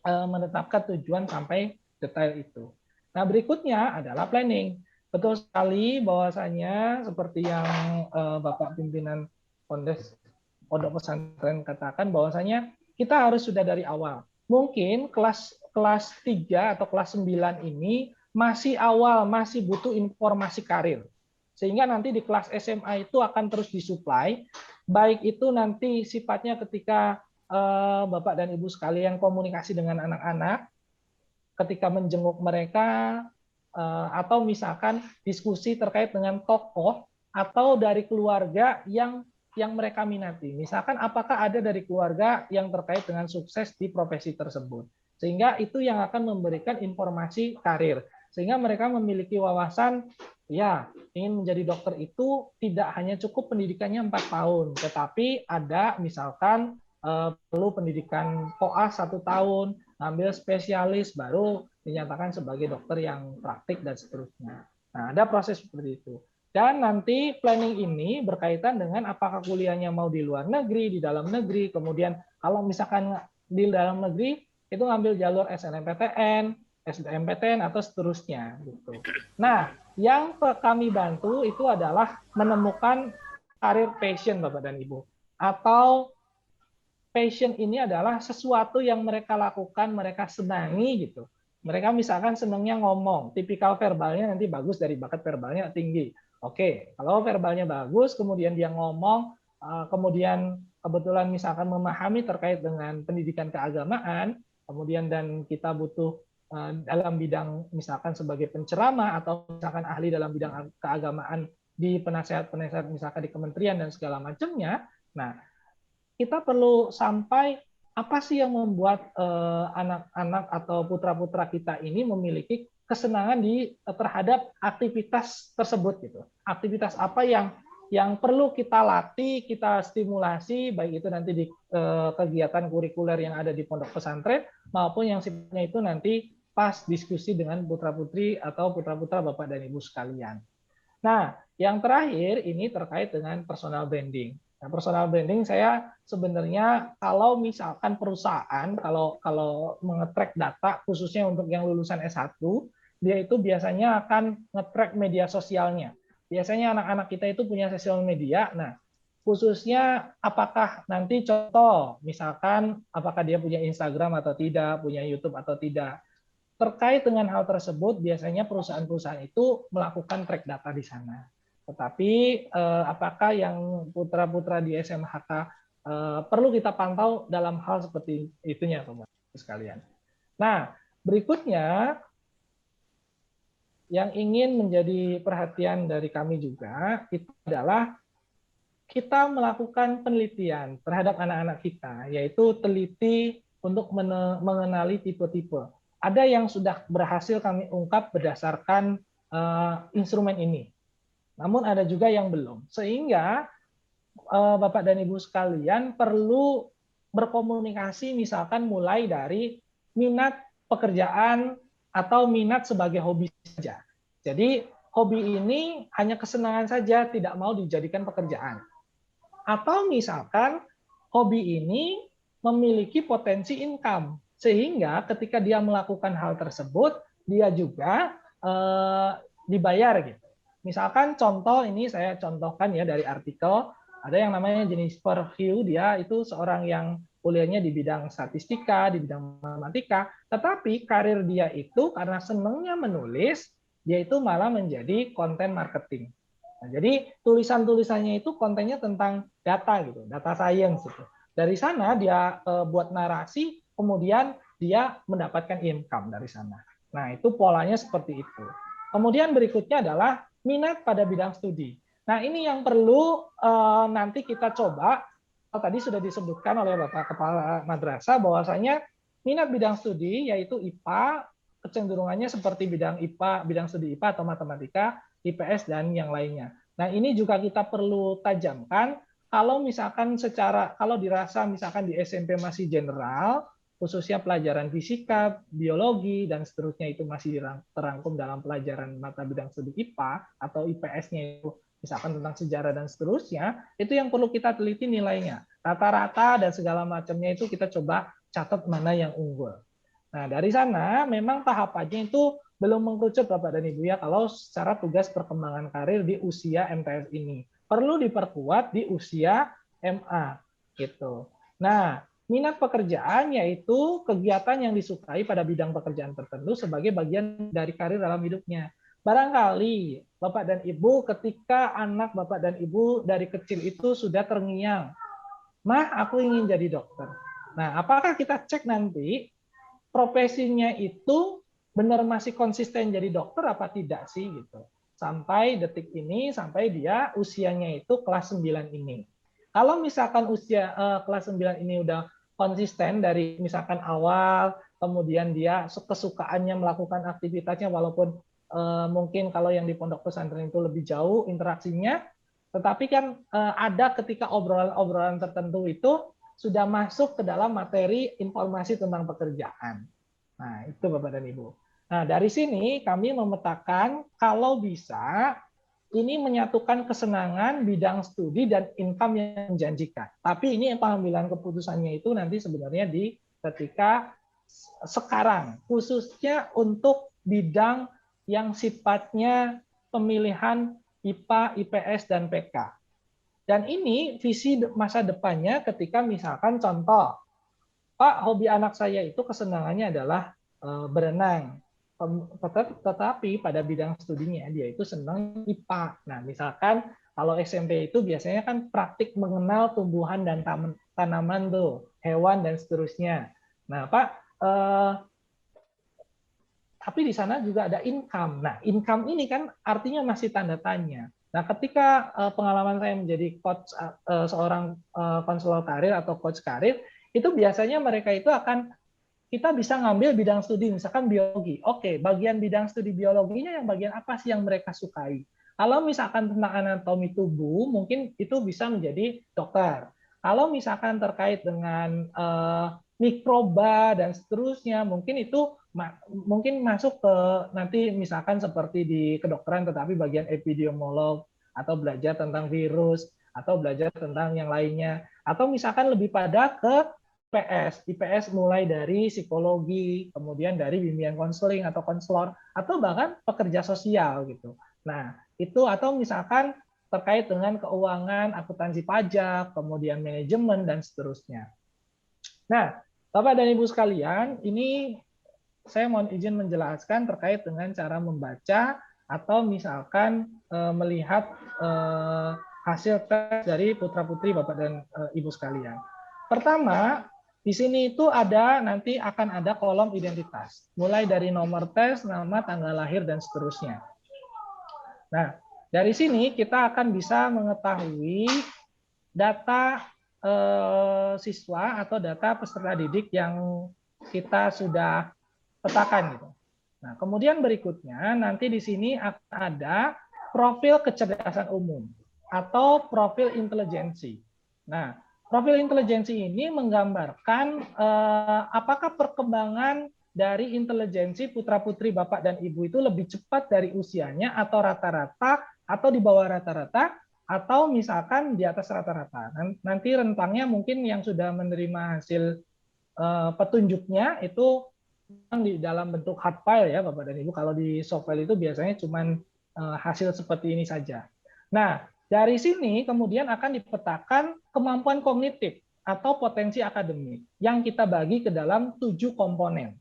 menetapkan tujuan sampai detail itu. Nah, berikutnya adalah planning. Betul sekali bahwasanya seperti yang Bapak pimpinan Pondok Pesantren katakan bahwasanya kita harus sudah dari awal. Mungkin kelas 3 atau kelas 9 ini masih awal, masih butuh informasi karir. Sehingga nanti di kelas SMA itu akan terus disuplai, baik itu nanti sifatnya ketika Bapak dan Ibu sekalian komunikasi dengan anak-anak, ketika menjenguk mereka, atau misalkan diskusi terkait dengan tokoh atau dari keluarga yang mereka minati. Misalkan apakah ada dari keluarga yang terkait dengan sukses di profesi tersebut. Sehingga itu yang akan memberikan informasi karir. Sehingga mereka memiliki wawasan, ya ingin menjadi dokter itu tidak hanya cukup pendidikannya 4 tahun, tetapi ada misalkan perlu pendidikan koas 1 tahun, ambil spesialis, baru dinyatakan sebagai dokter yang praktik dan seterusnya. Nah, ada proses seperti itu. Dan nanti planning ini berkaitan dengan apakah kuliahnya mau di luar negeri, di dalam negeri, kemudian kalau misalkan di dalam negeri itu ngambil jalur SNMPTN, SBMPTN atau seterusnya gitu. Nah, yang kami bantu itu adalah menemukan karir passion Bapak dan Ibu. Atau passion ini adalah sesuatu yang mereka lakukan, mereka senangi gitu. Mereka misalkan senangnya ngomong, tipikal verbalnya nanti bagus dari bakat verbalnya tinggi. Oke, kalau verbalnya bagus, kemudian dia ngomong, kemudian kebetulan misalkan memahami terkait dengan pendidikan keagamaan, kemudian dan kita butuh dalam bidang misalkan sebagai penceramah atau misalkan ahli dalam bidang keagamaan di penasehat-penasehat misalkan di kementerian dan segala macamnya. Nah, kita perlu sampai apa sih yang membuat anak-anak atau putra-putra kita ini memiliki kesenangan terhadap aktivitas tersebut gitu. Aktivitas apa yang perlu kita latih, kita stimulasi, baik itu nanti di kegiatan kurikuler yang ada di pondok pesantren maupun yang sifatnya itu nanti pas diskusi dengan putra-putri atau putra-putra Bapak dan Ibu sekalian. Nah, yang terakhir ini terkait dengan personal branding. Nah, personal branding saya sebenarnya kalau misalkan perusahaan kalau nge-track data khususnya untuk yang lulusan S1, dia itu biasanya akan nge-track media sosialnya. Biasanya anak-anak kita itu punya sosial media. Nah, khususnya apakah nanti contoh misalkan apakah dia punya Instagram atau tidak, punya YouTube atau tidak. Terkait dengan hal tersebut, biasanya perusahaan-perusahaan itu melakukan track data di sana. Tetapi apakah yang putra-putra di SMHK perlu kita pantau dalam hal seperti itunya, Bapak sekalian. Nah, berikutnya yang ingin menjadi perhatian dari kami juga itu adalah kita melakukan penelitian terhadap anak-anak kita, yaitu teliti untuk mengenali tipe-tipe. Ada yang sudah berhasil kami ungkap berdasarkan instrumen ini. Namun ada juga yang belum. Sehingga Bapak dan Ibu sekalian perlu berkomunikasi misalkan mulai dari minat pekerjaan atau minat sebagai hobi saja. Jadi hobi ini hanya kesenangan saja, tidak mau dijadikan pekerjaan. Atau misalkan hobi ini memiliki potensi income. Sehingga ketika dia melakukan hal tersebut, dia juga dibayar gitu. Misalkan contoh ini saya contohkan ya dari artikel, ada yang namanya Jennifer Hugh, dia itu seorang yang kuliahnya di bidang statistika, di bidang matematika, tetapi karir dia itu karena senangnya menulis, dia itu malah menjadi konten marketing. Nah, jadi tulisan-tulisannya itu kontennya tentang data gitu, data science gitu. Dari sana dia buat narasi, kemudian dia mendapatkan income dari sana. Nah, itu polanya seperti itu. Kemudian berikutnya adalah minat pada bidang studi. Nah, ini yang perlu nanti kita coba. Tadi sudah disebutkan oleh Bapak Kepala Madrasah bahwasanya minat bidang studi yaitu IPA, kecenderungannya seperti bidang IPA, bidang studi IPA atau matematika, IPS dan yang lainnya. Nah, ini juga kita perlu tajamkan. Kalau misalkan kalau dirasa misalkan di SMP masih general, khususnya pelajaran fisika, biologi, dan seterusnya itu masih terangkum dalam pelajaran mata bidang studi IPA atau IPS-nya itu misalkan tentang sejarah dan seterusnya, itu yang perlu kita teliti nilainya. Rata-rata dan segala macamnya itu kita coba catat mana yang unggul. Nah, dari sana memang tahapannya itu belum mengkerucut Bapak dan Ibu ya, kalau secara tugas perkembangan karir di usia MTS ini. Perlu diperkuat di usia MA. Gitu. Nah, minat pekerjaan yaitu kegiatan yang disukai pada bidang pekerjaan tertentu sebagai bagian dari karir dalam hidupnya. Barangkali Bapak dan Ibu ketika anak Bapak dan Ibu dari kecil itu sudah terngiang, "Mah, aku ingin jadi dokter." Nah, apakah kita cek nanti profesinya itu benar masih konsisten jadi dokter apa tidak sih gitu. Sampai detik ini, sampai dia usianya itu kelas 9 ini. Kalau misalkan usia kelas 9 ini udah konsisten dari misalkan awal, kemudian dia kesukaannya melakukan aktivitasnya walaupun mungkin kalau yang di pondok pesantren itu lebih jauh interaksinya, tetapi kan ada ketika obrolan-obrolan tertentu itu sudah masuk ke dalam materi informasi tentang pekerjaan. Nah, itu Bapak dan Ibu. Nah, dari sini kami memetakan kalau bisa ini menyatukan kesenangan, bidang studi, dan income yang menjanjikan. Tapi ini pengambilan keputusannya itu nanti sebenarnya di ketika sekarang, khususnya untuk bidang yang sifatnya pemilihan IPA, IPS, dan PK. Dan ini visi masa depannya ketika misalkan contoh, Pak, hobi anak saya itu kesenangannya adalah berenang. Tetapi pada bidang studinya dia itu senang IPA. Nah, misalkan kalau SMP itu biasanya kan praktik mengenal tumbuhan dan tanaman tuh, hewan dan seterusnya. Nah, Pak, tapi di sana juga ada income. Nah, income ini kan artinya masih tanda tanya. Nah, ketika pengalaman saya menjadi coach seorang konselor karir atau coach karir, itu biasanya mereka itu akan kita bisa ngambil bidang studi, misalkan biologi. Oke, bagian bidang studi biologinya yang bagian apa sih yang mereka sukai? Kalau misalkan tentang anatomi tubuh, mungkin itu bisa menjadi dokter. Kalau misalkan terkait dengan mikroba dan seterusnya, mungkin itu mungkin masuk ke nanti misalkan seperti di kedokteran, tetapi bagian epidemiolog atau belajar tentang virus atau belajar tentang yang lainnya. Atau misalkan lebih pada ke IPS mulai dari psikologi, kemudian dari bimbingan konseling atau konselor, atau bahkan pekerja sosial gitu. Nah, itu atau misalkan terkait dengan keuangan, akuntansi pajak, kemudian manajemen, dan seterusnya. Nah, Bapak dan Ibu sekalian, ini saya mohon izin menjelaskan terkait dengan cara membaca atau misalkan melihat hasil tes dari putra-putri Bapak dan Ibu sekalian. Pertama, di sini itu nanti akan ada kolom identitas, mulai dari nomor tes, nama, tanggal lahir, dan seterusnya. Nah, dari sini kita akan bisa mengetahui data siswa atau data peserta didik yang kita sudah petakan gitu. Nah, kemudian berikutnya nanti di sini akan ada profil kecerdasan umum atau profil intelijensi. Nah, profil intelijensi ini menggambarkan apakah perkembangan dari intelijensi putra-putri Bapak dan Ibu itu lebih cepat dari usianya atau rata-rata atau di bawah rata-rata atau misalkan di atas rata-rata. Nanti rentangnya mungkin yang sudah menerima hasil petunjuknya itu di dalam bentuk hard file ya Bapak dan Ibu. Kalau di soft file itu biasanya cuma hasil seperti ini saja. Nah, dari sini kemudian akan dipetakan kemampuan kognitif atau potensi akademik yang kita bagi ke dalam 7 komponen.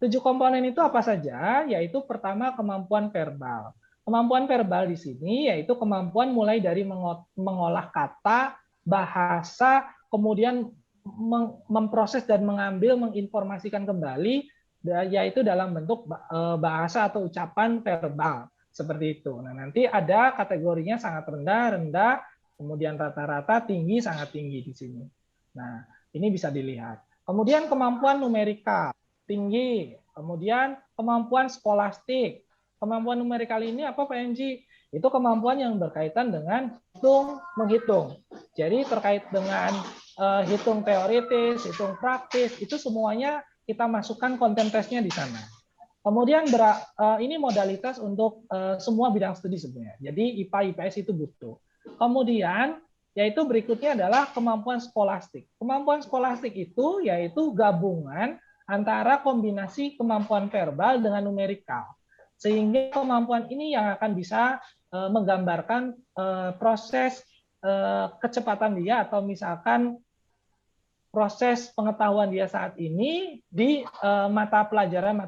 7 komponen itu apa saja? Yaitu pertama kemampuan verbal. Kemampuan verbal di sini yaitu kemampuan mulai dari mengolah kata, bahasa, kemudian memproses dan mengambil, menginformasikan kembali, yaitu dalam bentuk bahasa atau ucapan verbal. Seperti itu. Nah, nanti ada kategorinya sangat rendah, kemudian rata-rata, tinggi, sangat tinggi di sini. Nah, ini bisa dilihat. Kemudian kemampuan numerikal, tinggi. Kemudian kemampuan skolastik. Kemampuan numerikal ini apa Pak Enji? Itu kemampuan yang berkaitan dengan menghitung. Jadi terkait dengan hitung teoritis, hitung praktis, itu semuanya kita masukkan konten tesnya di sana. Kemudian ini modalitas untuk semua bidang studi sebenarnya. Jadi IPA IPS itu butuh. Kemudian yaitu berikutnya adalah kemampuan skolastik. Kemampuan skolastik itu yaitu gabungan antara kombinasi kemampuan verbal dengan numerikal. Sehingga kemampuan ini yang akan bisa menggambarkan proses kecepatan dia atau misalkan proses pengetahuan dia saat ini di mata pelajaran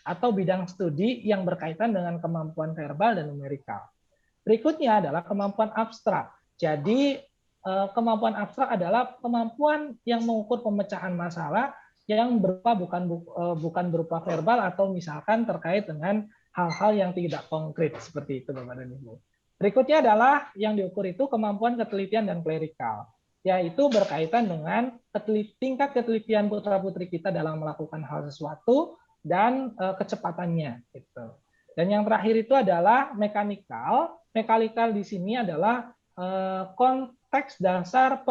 atau bidang studi yang berkaitan dengan kemampuan verbal dan numerikal. Berikutnya adalah kemampuan abstrak. Jadi kemampuan abstrak adalah kemampuan yang mengukur pemecahan masalah yang berupa bukan berupa verbal atau misalkan terkait dengan hal-hal yang tidak konkret seperti itu Bapak dan Ibu. Berikutnya adalah yang diukur itu kemampuan ketelitian dan klerikal, yaitu berkaitan dengan tingkat ketelitian putra-putri kita dalam melakukan hal sesuatu dan kecepatannya. Gitu. Dan yang terakhir itu adalah mekanikal. Mekanikal di sini adalah konteks dasar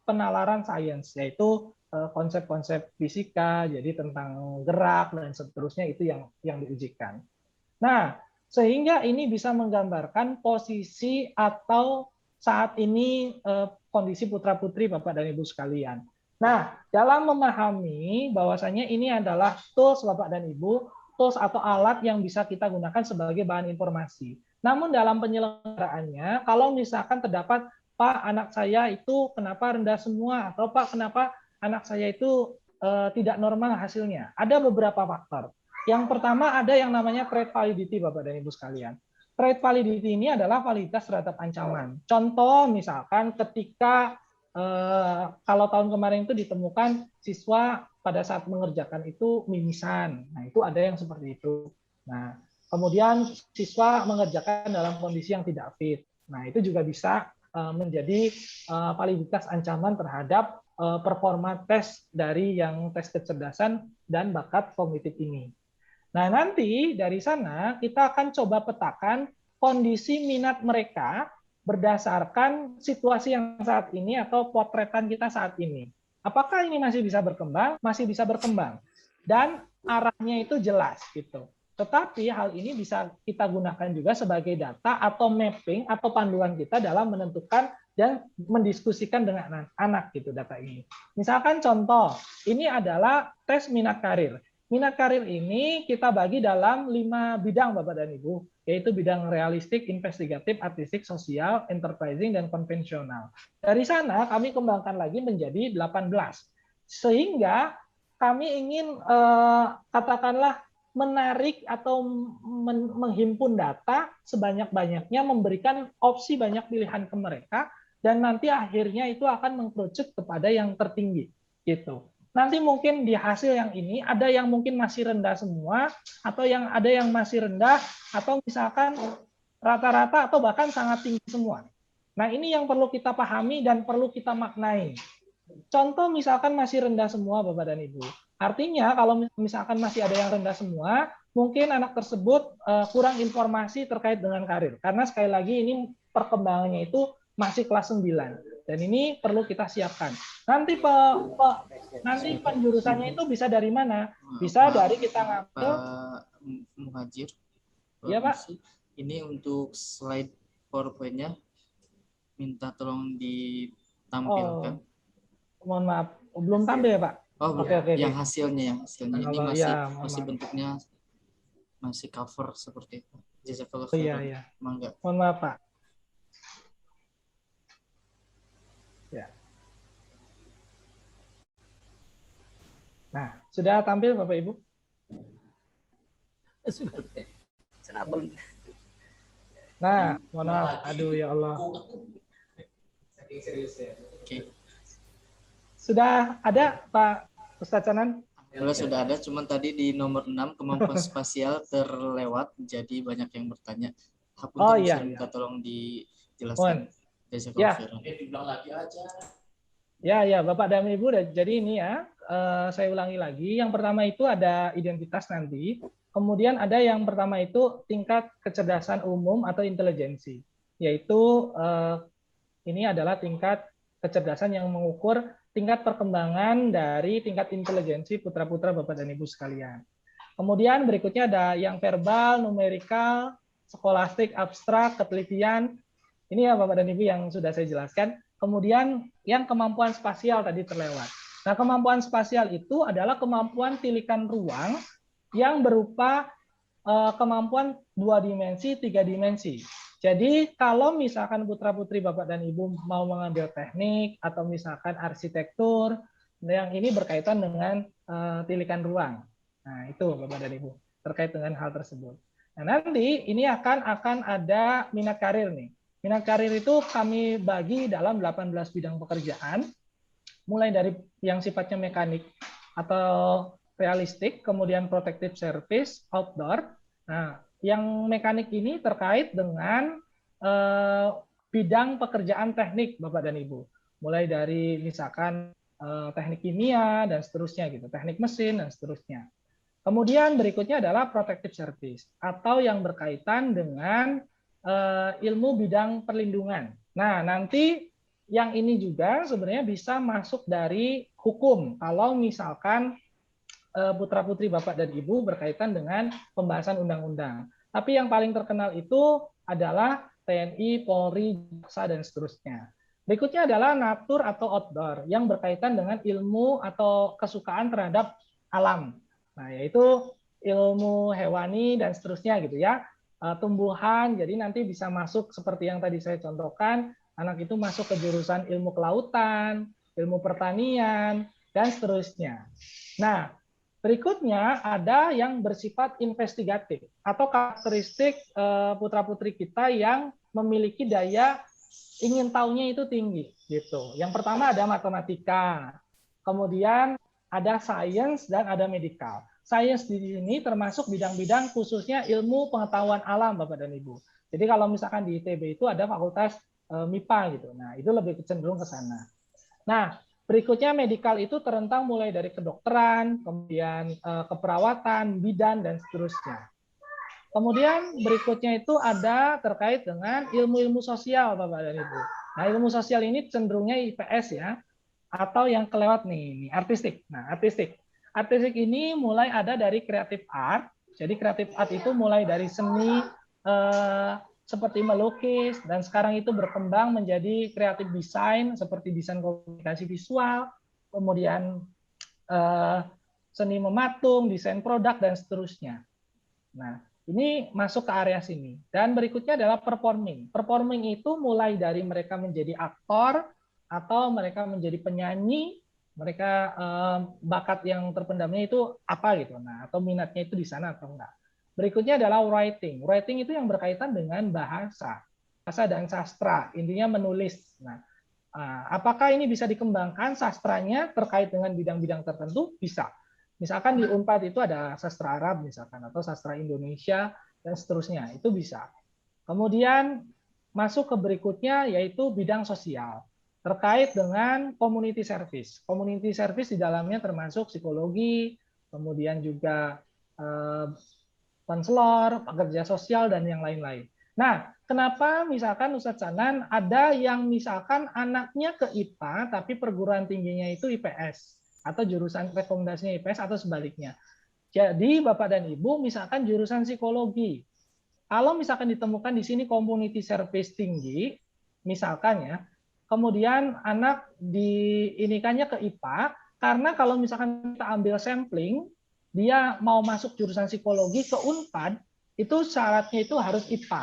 penalaran sains, yaitu konsep-konsep fisika, jadi tentang gerak dan seterusnya itu yang diujikan. Nah, sehingga ini bisa menggambarkan posisi atau saat ini kondisi putra-putri Bapak dan Ibu sekalian. Nah, dalam memahami bahwasanya ini adalah tools Bapak dan Ibu, tools atau alat yang bisa kita gunakan sebagai bahan informasi. Namun dalam penyelenggaraannya, kalau misalkan terdapat, Pak, anak saya itu kenapa rendah semua, atau Pak, kenapa anak saya itu tidak normal hasilnya. Ada beberapa faktor. Yang pertama ada yang namanya trait validity, Bapak dan Ibu sekalian. Trait validity ini adalah validitas terhadap ancaman. Contoh misalkan ketika kalau tahun kemarin itu ditemukan siswa pada saat mengerjakan itu mimisan. Nah, itu ada yang seperti itu. Nah, kemudian siswa mengerjakan dalam kondisi yang tidak fit. Nah, itu juga bisa menjadi validitas ancaman terhadap performa tes dari yang tes kecerdasan dan bakat kognitif ini. Nah, nanti dari sana kita akan coba petakan kondisi minat mereka berdasarkan situasi yang saat ini atau potretan kita saat ini. Apakah ini masih bisa berkembang? Masih bisa berkembang. Dan arahnya itu jelas gitu. Tetapi hal ini bisa kita gunakan juga sebagai data atau mapping atau panduan kita dalam menentukan dan mendiskusikan dengan anak-anak gitu data ini. Misalkan contoh, ini adalah tes minat karir. Minat karir ini kita bagi dalam 5 bidang Bapak dan Ibu, yaitu bidang realistik, investigatif, artistik, sosial, enterprising, dan konvensional. Dari sana kami kembangkan lagi menjadi 18. Sehingga kami ingin katakanlah menarik atau menghimpun data sebanyak-banyaknya, memberikan opsi banyak pilihan ke mereka, dan nanti akhirnya itu akan mengkerucut kepada yang tertinggi. Gitu. Nanti mungkin di hasil yang ini ada yang mungkin masih rendah semua, atau yang ada yang masih rendah, atau misalkan rata-rata atau bahkan sangat tinggi semua. Nah, ini yang perlu kita pahami dan perlu kita maknai. Contoh misalkan masih rendah semua Bapak dan Ibu. Artinya kalau misalkan masih ada yang rendah semua, mungkin anak tersebut kurang informasi terkait dengan karir. Karena sekali lagi ini perkembangannya itu masih kelas 9. Dan ini perlu kita siapkan. Nanti penjurusannya itu bisa dari mana? Bisa dari kita ngambil. Pak Muhajir. Iya, Pak. Ini untuk slide PowerPoint-nya minta tolong ditampilkan. Mohon maaf, belum tampil ya Pak? Oh, Oke. yang hasilnya ini masih maaf. bentuknya masih cover seperti itu. Jazakallah khairan. Iya. Mangga. Mohon maaf Pak. Ya. Nah, sudah tampil Bapak Ibu? Sudah. Kenapa? Nah, mohon maaf. Aduh ya Allah. Oke. Sudah ada Pak Ustadz Canan? Sudah ada, cuman tadi di nomor 6 kemampuan spasial terlewat, jadi banyak yang bertanya. Bisa minta tolong dijelaskan. Ya. Dibilang lagi aja. Ya, Bapak dan Ibu, jadi ini ya, saya ulangi lagi. Yang pertama itu ada identitas nanti, kemudian ada yang pertama itu tingkat kecerdasan umum atau intelijensi, yaitu ini adalah tingkat kecerdasan yang mengukur tingkat perkembangan dari tingkat inteligensi putra-putra Bapak dan Ibu sekalian. Kemudian berikutnya ada yang verbal, numerikal, skolastik, abstrak, ketelitian. Ini ya Bapak dan Ibu yang sudah saya jelaskan. Kemudian yang kemampuan spasial tadi terlewat. Nah, kemampuan spasial itu adalah kemampuan tilikan ruang yang berupa kemampuan 2 dimensi, 3 dimensi. Jadi kalau misalkan putra-putri Bapak dan Ibu mau mengambil teknik atau misalkan arsitektur, yang ini berkaitan dengan tilikan ruang. Nah, itu Bapak dan Ibu terkait dengan hal tersebut. Nah, nanti ini akan ada minat karir nih. Minat karir itu kami bagi dalam 18 bidang pekerjaan, mulai dari yang sifatnya mekanik atau realistik, kemudian protective service, outdoor. Nah, yang mekanik ini terkait dengan bidang pekerjaan teknik Bapak dan Ibu. Mulai dari misalkan teknik kimia dan seterusnya gitu, teknik mesin dan seterusnya. Kemudian berikutnya adalah protective service atau yang berkaitan dengan ilmu bidang perlindungan. Nah, nanti yang ini juga sebenarnya bisa masuk dari hukum kalau misalkan putra-putri Bapak dan Ibu berkaitan dengan pembahasan undang-undang. Tapi yang paling terkenal itu adalah TNI, Polri, Jaksa, dan seterusnya. Berikutnya adalah natur atau outdoor yang berkaitan dengan ilmu atau kesukaan terhadap alam. Nah, yaitu ilmu hewani dan seterusnya gitu ya. Tumbuhan, jadi nanti bisa masuk seperti yang tadi saya contohkan, anak itu masuk ke jurusan ilmu kelautan, ilmu pertanian, dan seterusnya. Nah, berikutnya ada yang bersifat investigatif atau karakteristik putra-putri kita yang memiliki daya ingin tahunya itu tinggi gitu. Yang pertama ada matematika, kemudian ada sains dan ada medical. Sains di sini termasuk bidang-bidang khususnya ilmu pengetahuan alam Bapak dan Ibu. Jadi kalau misalkan di ITB itu ada fakultas MIPA gitu. Nah, itu lebih cenderung ke sana. Nah, berikutnya medical itu terentang mulai dari kedokteran, kemudian keperawatan, bidan, dan seterusnya. Kemudian berikutnya itu ada terkait dengan ilmu-ilmu sosial, Bapak dan Ibu. Nah, ilmu sosial ini cenderungnya IPS ya, atau yang kelewat nih, artistik. Nah, artistik. Artistik ini mulai ada dari creative art. Jadi creative art itu mulai dari seni seperti melukis, dan sekarang itu berkembang menjadi creative design seperti desain komunikasi visual, kemudian seni mematung, desain produk, dan seterusnya. Nah, ini masuk ke area sini. Dan berikutnya adalah performing. Performing itu mulai dari mereka menjadi aktor, atau mereka menjadi penyanyi, mereka bakat yang terpendamnya itu apa gitu. Nah, atau minatnya itu di sana atau enggak. Berikutnya adalah writing. Writing itu yang berkaitan dengan bahasa dan sastra. Intinya menulis. Nah, apakah ini bisa dikembangkan sastranya terkait dengan bidang-bidang tertentu? Bisa. Misalkan di Unpad itu ada sastra Arab misalkan, atau sastra Indonesia dan seterusnya. Itu bisa. Kemudian masuk ke berikutnya yaitu bidang sosial terkait dengan community service. Community service di dalamnya termasuk psikologi, kemudian juga konselor, pekerja sosial, dan yang lain-lain. Nah, kenapa misalkan Ustadz Sanan ada yang misalkan anaknya ke IPA tapi perguruan tingginya itu IPS atau jurusan rekomendasinya IPS atau sebaliknya. Jadi Bapak dan Ibu misalkan jurusan psikologi. Kalau misalkan ditemukan di sini community service tinggi, misalkan ya, kemudian anak diinikannya ke IPA, karena kalau misalkan kita ambil sampling, dia mau masuk jurusan psikologi ke Unpad, itu syaratnya itu harus IPA.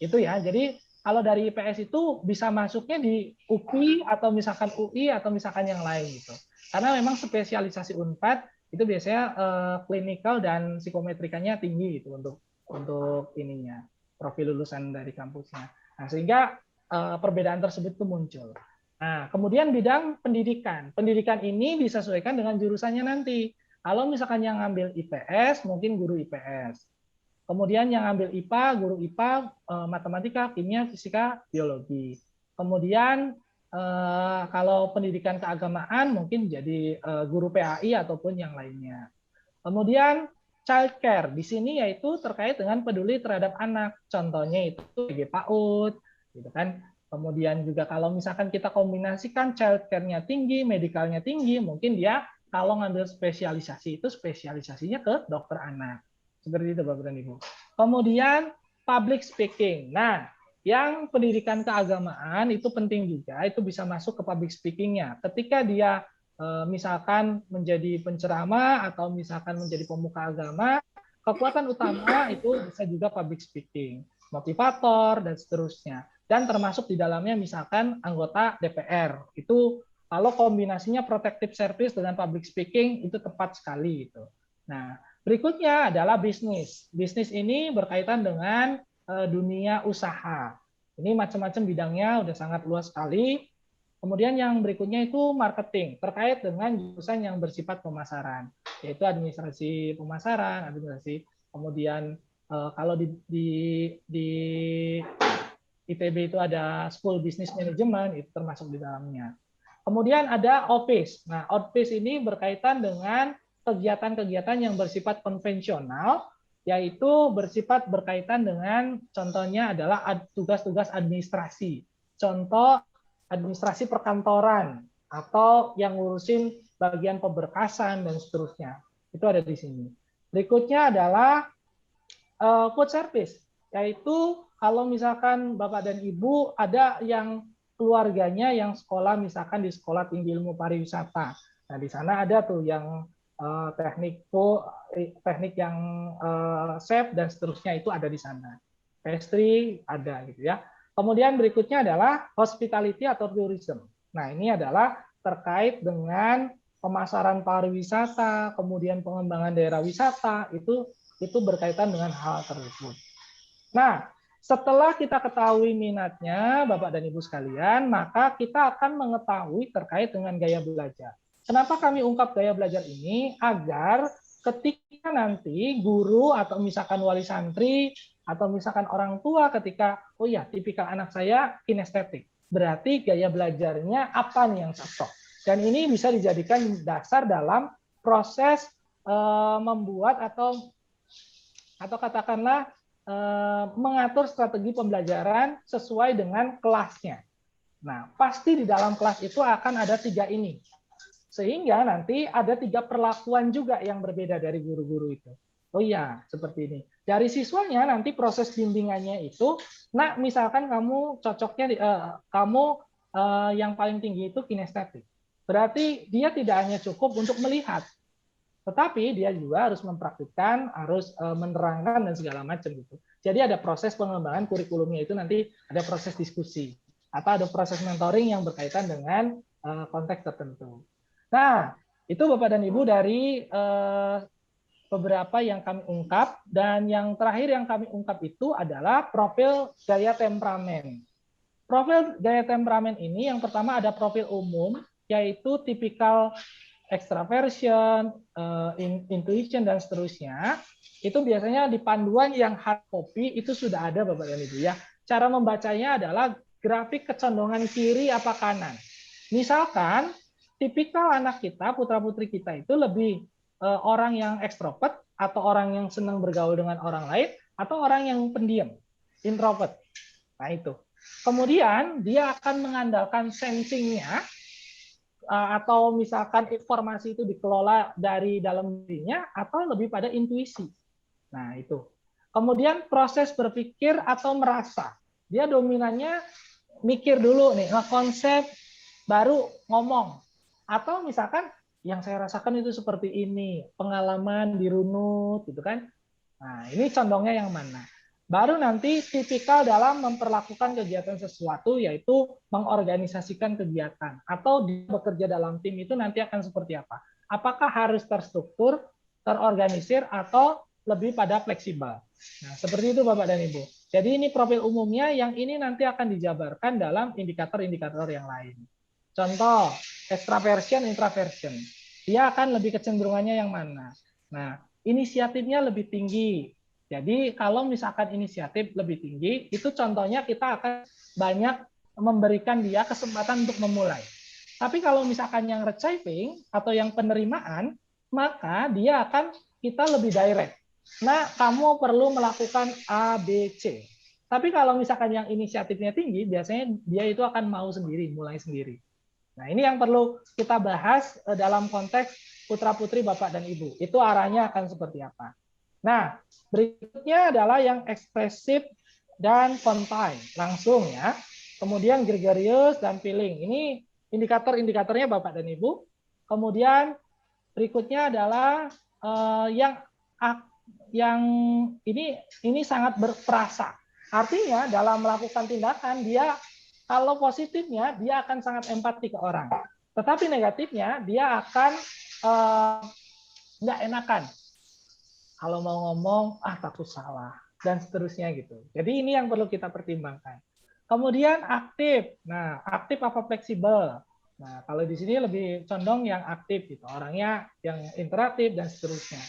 Itu ya. Jadi kalau dari IPS itu bisa masuknya di UPI atau misalkan UI atau misalkan yang lain gitu. Karena memang spesialisasi Unpad itu biasanya klinikal dan psikometrikanya tinggi gitu untuk ininya, profil lulusan dari kampusnya. Nah, sehingga perbedaan tersebut itu muncul. Nah, kemudian bidang pendidikan. Pendidikan ini disesuaikan dengan jurusannya nanti. Kalau misalkan yang ngambil IPS, mungkin guru IPS. Kemudian yang ngambil IPA, guru IPA, matematika, kimia, fisika, biologi. Kemudian kalau pendidikan keagamaan, mungkin jadi guru PAI ataupun yang lainnya. Kemudian child care. Di sini yaitu terkait dengan peduli terhadap anak. Contohnya itu PG PAUD, gitu kan. Kemudian juga kalau misalkan kita kombinasikan childcare-nya tinggi, medikalnya tinggi, mungkin dia kalau ngambil spesialisasi itu spesialisasinya ke dokter anak. Seperti itu Bapak dan Ibu. Kemudian public speaking. Nah, yang pendidikan keagamaan itu penting juga, itu bisa masuk ke public speaking-nya. Ketika dia misalkan menjadi penceramah atau misalkan menjadi pemuka agama, kekuatan utama itu bisa juga public speaking, motivator, dan seterusnya. Dan termasuk di dalamnya misalkan anggota DPR. Itu kalau kombinasinya protective service dengan public speaking itu tepat sekali. Itu. Nah, berikutnya adalah bisnis. Bisnis ini berkaitan dengan dunia usaha. Ini macam-macam bidangnya, udah sangat luas sekali. Kemudian yang berikutnya itu marketing, terkait dengan jurusan yang bersifat pemasaran, yaitu administrasi pemasaran, administrasi. Kemudian kalau di ITB itu ada School Business Management, itu termasuk di dalamnya. Kemudian ada office. Nah, office ini berkaitan dengan kegiatan-kegiatan yang bersifat konvensional, yaitu bersifat berkaitan dengan contohnya adalah tugas-tugas administrasi. Contoh administrasi perkantoran atau yang ngurusin bagian pemberkasan dan seterusnya. Itu ada di sini. Berikutnya adalah food service, yaitu kalau misalkan Bapak dan Ibu ada yang keluarganya yang sekolah misalkan di Sekolah Tinggi Ilmu Pariwisata. Nah, di sana ada tuh yang teknik yang chef dan seterusnya itu ada di sana. Pastry ada gitu ya. Kemudian berikutnya adalah hospitality atau tourism. Nah, ini adalah terkait dengan pemasaran pariwisata, kemudian pengembangan daerah wisata, itu berkaitan dengan hal tersebut. Nah, setelah kita ketahui minatnya, Bapak dan Ibu sekalian, maka kita akan mengetahui terkait dengan gaya belajar. Kenapa kami ungkap gaya belajar ini? Agar ketika nanti guru atau misalkan wali santri atau misalkan orang tua ketika, oh ya, tipikal anak saya kinestetik, berarti gaya belajarnya apa nih yang cocok. Dan ini bisa dijadikan dasar dalam proses membuat atau katakanlah mengatur strategi pembelajaran sesuai dengan kelasnya. Nah, pasti di dalam kelas itu akan ada 3 ini. Sehingga nanti ada 3 perlakuan juga yang berbeda dari guru-guru itu. Oh iya, seperti ini. Dari siswanya nanti proses bimbingannya itu, nah misalkan kamu cocoknya, yang paling tinggi itu kinestetik. Berarti dia tidak hanya cukup untuk melihat, tetapi dia juga harus mempraktikkan, harus menerangkan dan segala macam gitu. Jadi ada proses pengembangan kurikulumnya itu nanti ada proses diskusi atau ada proses mentoring yang berkaitan dengan konteks tertentu. Nah, itu Bapak dan Ibu dari beberapa yang kami ungkap, dan yang terakhir yang kami ungkap itu adalah profil gaya temperamen. Profil gaya temperamen ini yang pertama ada profil umum, yaitu tipikal extraversion, intuition, dan seterusnya. Itu biasanya di panduan yang hard copy itu sudah ada Bapak dan Ibu ya. Cara membacanya adalah grafik kecondongan kiri apa kanan. Misalkan tipikal anak kita, putra-putri kita itu lebih orang yang ekstrovert atau orang yang senang bergaul dengan orang lain atau orang yang pendiam, introvert. Nah itu. Kemudian dia akan mengandalkan sensing-nya atau misalkan informasi itu dikelola dari dalam dirinya atau lebih pada intuisi. Nah itu. Kemudian proses berpikir atau merasa. Dia dominannya mikir dulu nih, konsep baru ngomong. Atau misalkan yang saya rasakan itu seperti ini, pengalaman dirunut gitu kan. Nah, ini condongnya yang mana? Baru nanti tipikal dalam memperlakukan kegiatan sesuatu, yaitu mengorganisasikan kegiatan atau bekerja dalam tim itu nanti akan seperti apa? Apakah harus terstruktur, terorganisir, atau lebih pada fleksibel? Nah, seperti itu Bapak dan Ibu. Jadi ini profil umumnya, yang ini nanti akan dijabarkan dalam indikator-indikator yang lain. Contoh, extraversion, introversion. Dia akan lebih kecenderungannya yang mana? Nah, inisiatifnya lebih tinggi. Jadi kalau misalkan inisiatif lebih tinggi, itu contohnya kita akan banyak memberikan dia kesempatan untuk memulai. Tapi kalau misalkan yang receiving atau yang penerimaan, maka dia akan kita lebih direct. Nah, kamu perlu melakukan A, B, C. Tapi kalau misalkan yang inisiatifnya tinggi, biasanya dia itu akan mau sendiri, mulai sendiri. Nah, ini yang perlu kita bahas dalam konteks putra-putri Bapak dan Ibu. Itu arahnya akan seperti apa. Nah, berikutnya adalah yang ekspresif dan spontan, langsung ya. Kemudian gregarious dan feeling. Ini indikator-indikatornya Bapak dan Ibu. Kemudian berikutnya adalah yang ini sangat berperasa. Artinya dalam melakukan tindakan dia kalau positifnya dia akan sangat empati ke orang. Tetapi negatifnya dia akan nggak enakan. Kalau mau ngomong, takut salah dan seterusnya gitu. Jadi ini yang perlu kita pertimbangkan. Kemudian aktif. Nah, aktif apa fleksibel? Nah, kalau di sini lebih condong yang aktif gitu. Orangnya yang interaktif dan seterusnya.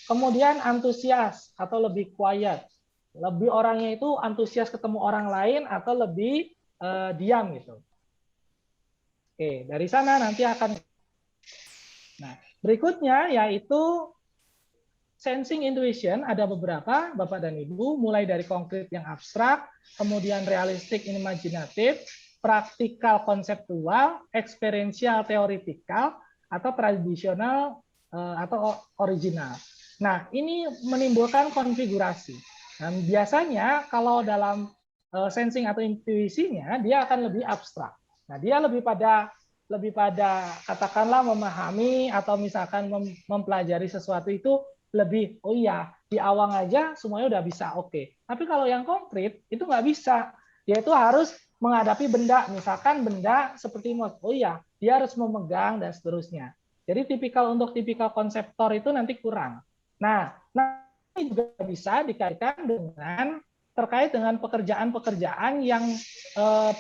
Kemudian antusias atau lebih quiet. Lebih orangnya itu antusias ketemu orang lain atau lebih diam gitu. Oke, dari sana nanti akan. Nah, berikutnya yaitu sensing intuition, ada beberapa Bapak dan Ibu, mulai dari konkret yang abstrak, kemudian realistik imajinatif, praktikal konseptual, eksperiensial teoritikal, atau tradisional atau original. Nah, ini menimbulkan konfigurasi. Dan biasanya kalau dalam sensing atau intuisinya, dia akan lebih abstrak. Nah, dia lebih pada katakanlah memahami atau misalkan mempelajari sesuatu itu lebih, oh iya, di awang aja semuanya udah bisa, oke. Tapi kalau yang konkret, itu nggak bisa. Dia itu harus menghadapi benda, misalkan benda seperti mouse, oh iya, dia harus memegang dan seterusnya. Jadi untuk tipikal konseptor itu nanti kurang. Nah, ini juga bisa dikaitkan dengan terkait dengan pekerjaan-pekerjaan yang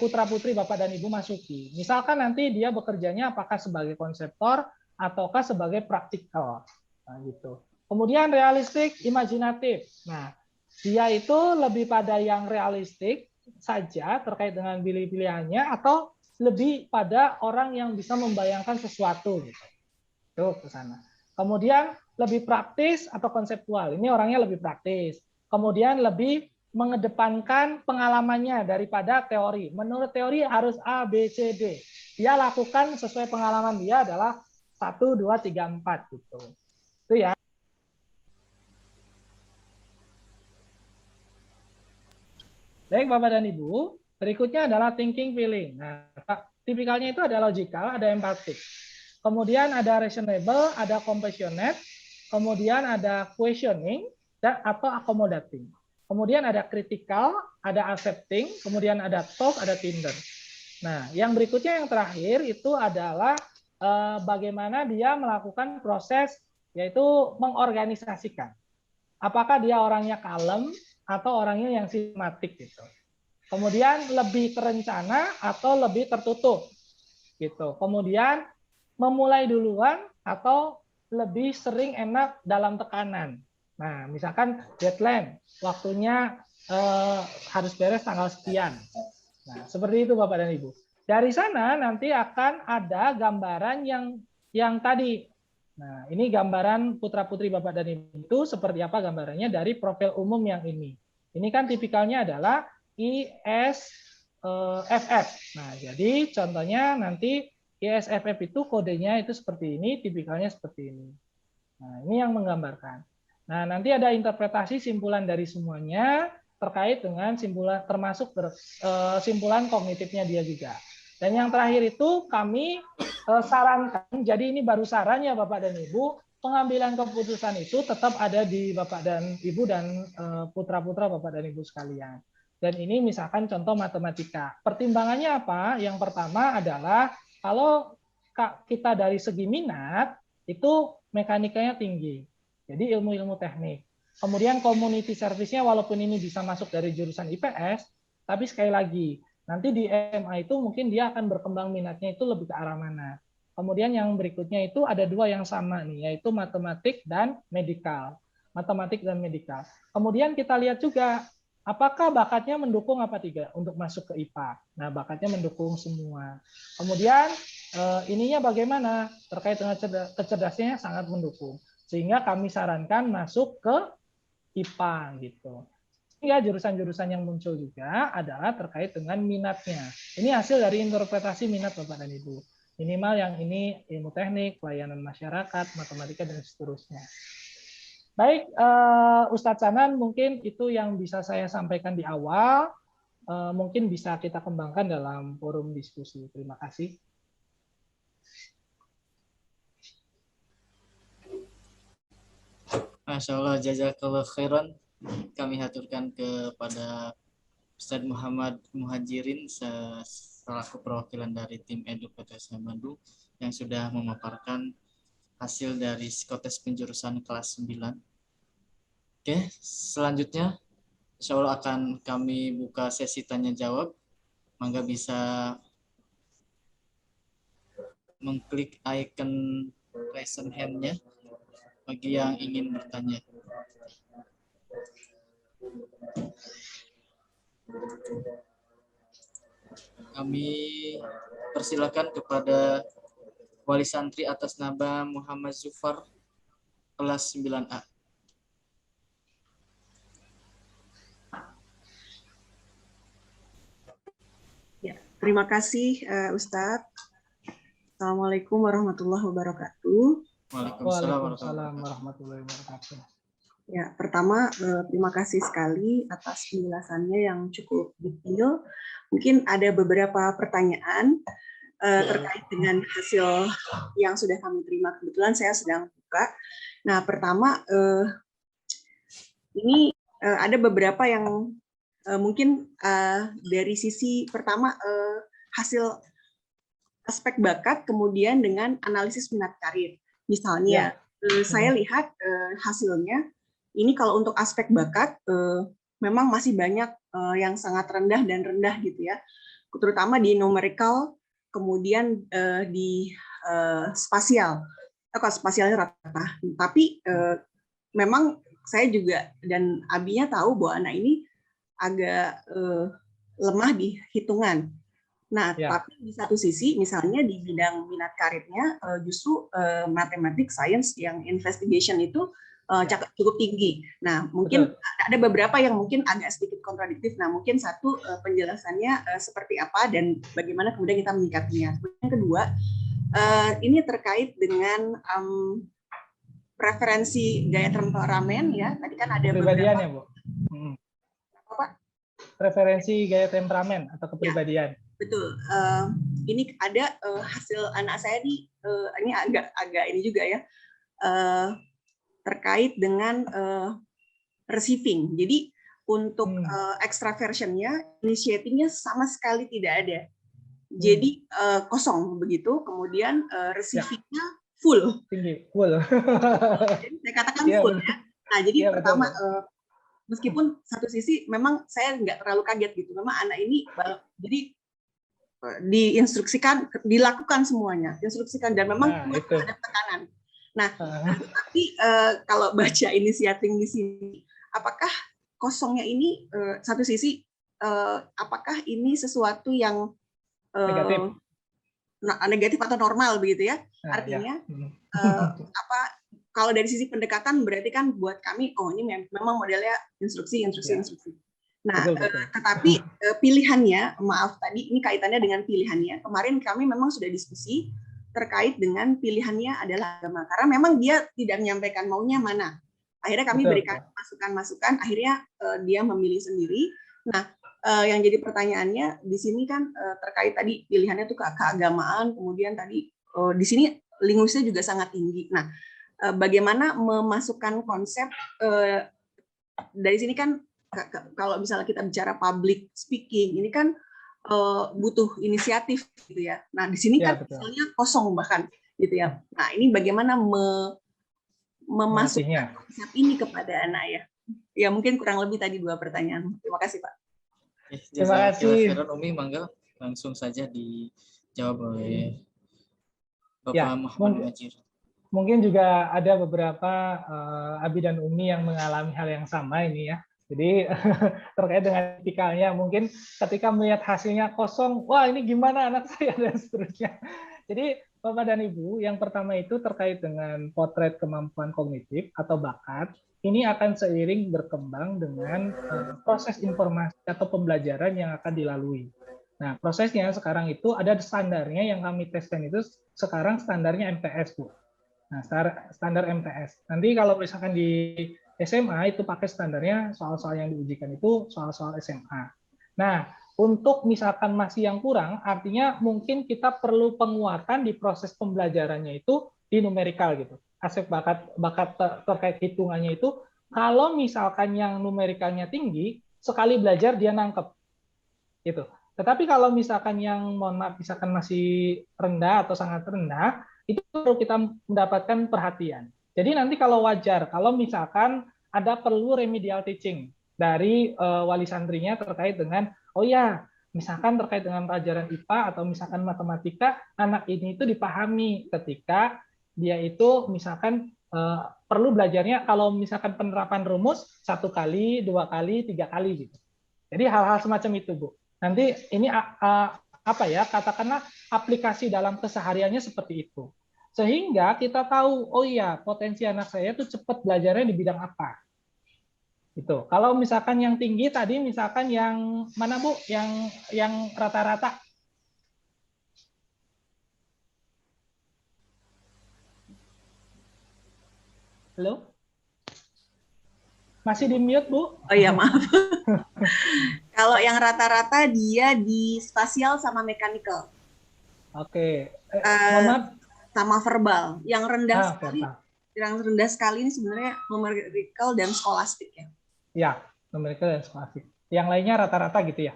putra-putri Bapak dan Ibu masuki. Misalkan nanti dia bekerjanya apakah sebagai konseptor ataukah sebagai praktikal. Nah, gitu. Kemudian realistik, imajinatif. Nah, dia itu lebih pada yang realistik saja terkait dengan pilih-pilihannya atau lebih pada orang yang bisa membayangkan sesuatu gitu. Itu ke sana. Kemudian lebih praktis atau konseptual. Ini orangnya lebih praktis. Kemudian lebih mengedepankan pengalamannya daripada teori. Menurut teori harus A, B, C, D. Dia lakukan sesuai pengalaman dia adalah 1, 2, 3, 4 gitu. Itu ya. Baik Bapak dan Ibu, berikutnya adalah thinking feeling. Nah, tipikalnya itu ada logical, ada empathetic. Kemudian ada reasonable, ada compassionate, kemudian ada questioning dan atau accommodating. Kemudian ada critical, ada accepting, kemudian ada talk, ada tender. Nah, yang berikutnya yang terakhir itu adalah bagaimana dia melakukan proses yaitu mengorganisasikan. Apakah dia orangnya kalem atau orangnya yang sistematik gitu. Kemudian lebih terencana atau lebih tertutup gitu. Kemudian memulai duluan atau lebih sering enak dalam tekanan. Nah, misalkan deadline, waktunya harus beres tanggal sekian. Nah, seperti itu Bapak dan Ibu. Dari sana nanti akan ada gambaran yang tadi. Nah, ini gambaran putra-putri Bapak dan Ibu itu seperti apa gambarannya dari profil umum yang ini. Ini kan tipikalnya adalah ISFF. Nah, jadi contohnya nanti ISFF itu kodenya itu seperti ini, tipikalnya seperti ini. Nah, ini yang menggambarkan. Nah, nanti ada interpretasi simpulan dari semuanya terkait dengan simpulan termasuk simpulan kognitifnya dia juga. Dan yang terakhir itu kami sarankan, jadi ini baru saran ya Bapak dan Ibu, pengambilan keputusan itu tetap ada di Bapak dan Ibu dan putra-putra Bapak dan Ibu sekalian. Dan ini misalkan contoh matematika. Pertimbangannya apa? Yang pertama adalah kalau kita dari segi minat, itu mekanikanya tinggi. Jadi ilmu-ilmu teknik. Kemudian community service-nya walaupun ini bisa masuk dari jurusan IPS, tapi sekali lagi, nanti di MA itu mungkin dia akan berkembang minatnya itu lebih ke arah mana. Kemudian yang berikutnya itu ada dua yang sama nih, yaitu matematik dan medikal. Matematik dan medikal. Kemudian kita lihat juga, apakah bakatnya mendukung apa tidak untuk masuk ke IPA. Nah, bakatnya mendukung semua. Kemudian ininya bagaimana? Terkait dengan kecerdasannya sangat mendukung. Sehingga kami sarankan masuk ke IPA gitu. Sehingga jurusan-jurusan yang muncul juga adalah terkait dengan minatnya. Ini hasil dari interpretasi minat Bapak dan Ibu. Minimal yang ini ilmu teknik, pelayanan masyarakat, matematika, dan seterusnya. Baik, Ustadz Sanan, mungkin itu yang bisa saya sampaikan di awal. Mungkin bisa kita kembangkan dalam forum diskusi. Terima kasih. Masya Allah, jazakallah khairan. Kami haturkan kepada Ustadz Muhammad Muhajirin selaku perwakilan dari tim Edu PTSM Bandung yang sudah memaparkan hasil dari psikotes penjurusan kelas 9. Oke, selanjutnya insya Allah akan kami buka sesi tanya jawab. Mangga bisa mengklik icon raise hand-nya bagi yang ingin bertanya. Kami persilakan kepada Wali Santri atas nama Muhammad Zufar, kelas 9A. Ya, terima kasih Ustadz. Assalamualaikum warahmatullahi wabarakatuh. Waalaikumsalam warahmatullahi wabarakatuh. Ya, pertama terima kasih sekali atas penjelasannya yang cukup detail. Mungkin ada beberapa pertanyaan terkait dengan hasil yang sudah kami terima. Kebetulan saya sedang buka. Nah, pertama ini ada beberapa yang mungkin dari sisi pertama hasil aspek bakat, kemudian dengan analisis minat karir. Misalnya, saya lihat hasilnya, ini kalau untuk aspek bakat, memang masih banyak yang sangat rendah dan rendah gitu ya, terutama di numerical, kemudian di spasial. Kalau spasialnya rata, tapi memang saya juga dan Abinya tahu bahwa anak ini agak lemah di hitungan. Nah, tapi di satu sisi, misalnya di bidang minat karirnya, justru matematik, sains yang investigation itu cukup tinggi. Nah, mungkin ada beberapa yang mungkin agak sedikit kontradiktif. Nah, mungkin satu penjelasannya seperti apa dan bagaimana kemudian kita menyikapinya. Yang kedua, ini terkait dengan preferensi gaya temperamen ya. Tadi kan ada kepribadian ya, Bu. Apa? Preferensi gaya temperamen atau kepribadian. Ya, betul. Ini ada hasil anak saya ini agak ini juga ya. Terkait dengan receiving. Jadi untuk extraversionnya, initiatingnya sama sekali tidak ada. Jadi kosong begitu. Kemudian receivingnya full. Tinggi, full. Jadi saya katakan full ya. Nah, jadi pertama meskipun satu sisi memang saya nggak terlalu kaget gitu. Memang anak ini jadi diinstruksikan, dilakukan semuanya, diinstruksikan dan memang ada tekanan. Nah, tapi kalau baca inisiatif di sini, apakah kosongnya ini satu sisi, apakah ini sesuatu yang negatif atau normal begitu ya? Artinya apa? Kalau dari sisi pendekatan berarti kan buat kami, oh ini memang modelnya instruksi. Nah, tetapi pilihannya, maaf tadi ini kaitannya dengan pilihannya. Kemarin kami memang sudah diskusi terkait dengan pilihannya adalah agama. Karena memang dia tidak menyampaikan maunya mana. Akhirnya kami berikan masukan-masukan, akhirnya dia memilih sendiri. Nah, yang jadi pertanyaannya di sini kan terkait tadi pilihannya itu keagamaan, kemudian tadi di sini linguisnya juga sangat tinggi. Nah, bagaimana memasukkan konsep dari sini kan kalau misalnya kita bicara public speaking, ini kan butuh inisiatif gitu ya. Nah, di sini kan misalnya kosong bahkan gitu ya. Nah, ini bagaimana memasukkan konsep ini kepada anak ya. Ya, mungkin kurang lebih tadi 2 pertanyaan. Terima kasih, Pak. Terima kasih. Umi, mangga langsung saja dijawab oleh Bapak Muhammad Muhajir. Mungkin juga ada beberapa Abi dan Umi yang mengalami hal yang sama ini ya. Jadi terkait dengan tipikalnya, mungkin ketika melihat hasilnya kosong, wah ini gimana anak saya dan seterusnya. Jadi Bapak dan Ibu, yang pertama itu terkait dengan potret kemampuan kognitif atau bakat. ini akan seiring berkembang dengan proses informasi atau pembelajaran yang akan dilalui. Nah, prosesnya sekarang itu ada standarnya yang kami teskan itu sekarang standarnya MTS, Bu. Nah, standar MTS. Nanti kalau misalkan di SMA itu pakai standarnya soal-soal yang diujikan itu soal-soal SMA. Nah, untuk misalkan masih yang kurang, artinya mungkin kita perlu penguatan di proses pembelajarannya itu di numerikal gitu. Aspek bakat terkait hitungannya itu, kalau misalkan yang numerikalnya tinggi, sekali belajar dia nangkep. Gitu. Tetapi kalau misalkan yang mohon maaf misalkan masih rendah atau sangat rendah, itu perlu kita mendapatkan perhatian. Jadi nanti kalau wajar, kalau misalkan ada perlu remedial teaching dari wali santrinya terkait dengan, oh ya, misalkan terkait dengan pelajaran IPA atau misalkan matematika, anak ini itu dipahami ketika dia itu misalkan perlu belajarnya kalau misalkan penerapan rumus 1 kali, 2 kali, 3 kali gitu. Jadi hal-hal semacam itu, Bu. Nanti ini apa ya, katakanlah aplikasi dalam kesehariannya seperti itu. Sehingga kita tahu, oh iya, potensi anak saya itu cepat belajarnya di bidang apa. Gitu. Kalau misalkan yang tinggi tadi, misalkan yang mana, Bu? Yang rata-rata. Halo? Masih di mute, Bu? Oh iya, maaf. Kalau yang rata-rata dia di spasial sama mechanical. Oke. Mohon maaf. Sama verbal. Yang rendah sekali, verbal. yang rendah sekali ini sebenarnya numerical dan scholastic ya. Ya, numerical dan scholastic. Yang lainnya rata-rata gitu ya.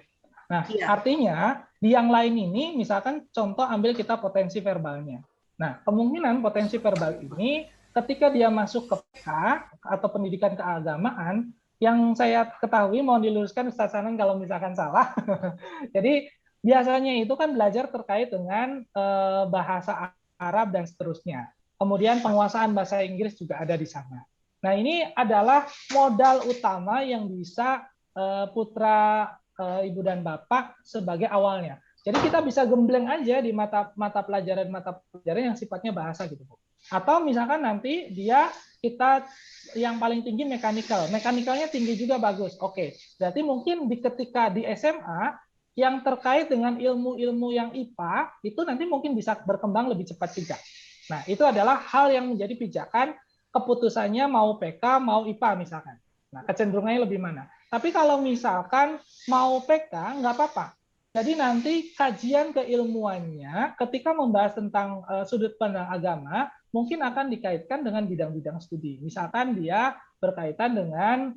Nah, Iya. artinya di yang lain ini, misalkan contoh ambil kita potensi verbalnya. Nah, kemungkinan potensi verbal ini ketika dia masuk ke PK atau pendidikan keagamaan, yang saya ketahui, mohon diluruskan Ustaz Sanan kalau misalkan salah. Jadi biasanya itu kan belajar terkait dengan bahasa Arab dan seterusnya. Kemudian penguasaan bahasa Inggris juga ada di sana. Nah, ini adalah modal utama yang bisa putra ibu dan bapak sebagai awalnya. Jadi kita bisa gembleng aja di mata pelajaran yang sifatnya bahasa gitu, Bu. Atau misalkan nanti kita yang paling tinggi mekanikalnya tinggi juga bagus. Oke, berarti mungkin ketika di SMA yang terkait dengan ilmu-ilmu yang IPA itu nanti mungkin bisa berkembang lebih cepat juga. Nah, itu adalah hal yang menjadi pijakan keputusannya mau PK mau IPA misalkan. Nah, kecenderungannya lebih mana? Tapi kalau misalkan mau PK nggak apa-apa. Jadi nanti kajian keilmuannya ketika membahas tentang sudut pandang agama mungkin akan dikaitkan dengan bidang-bidang studi. Misalkan dia berkaitan dengan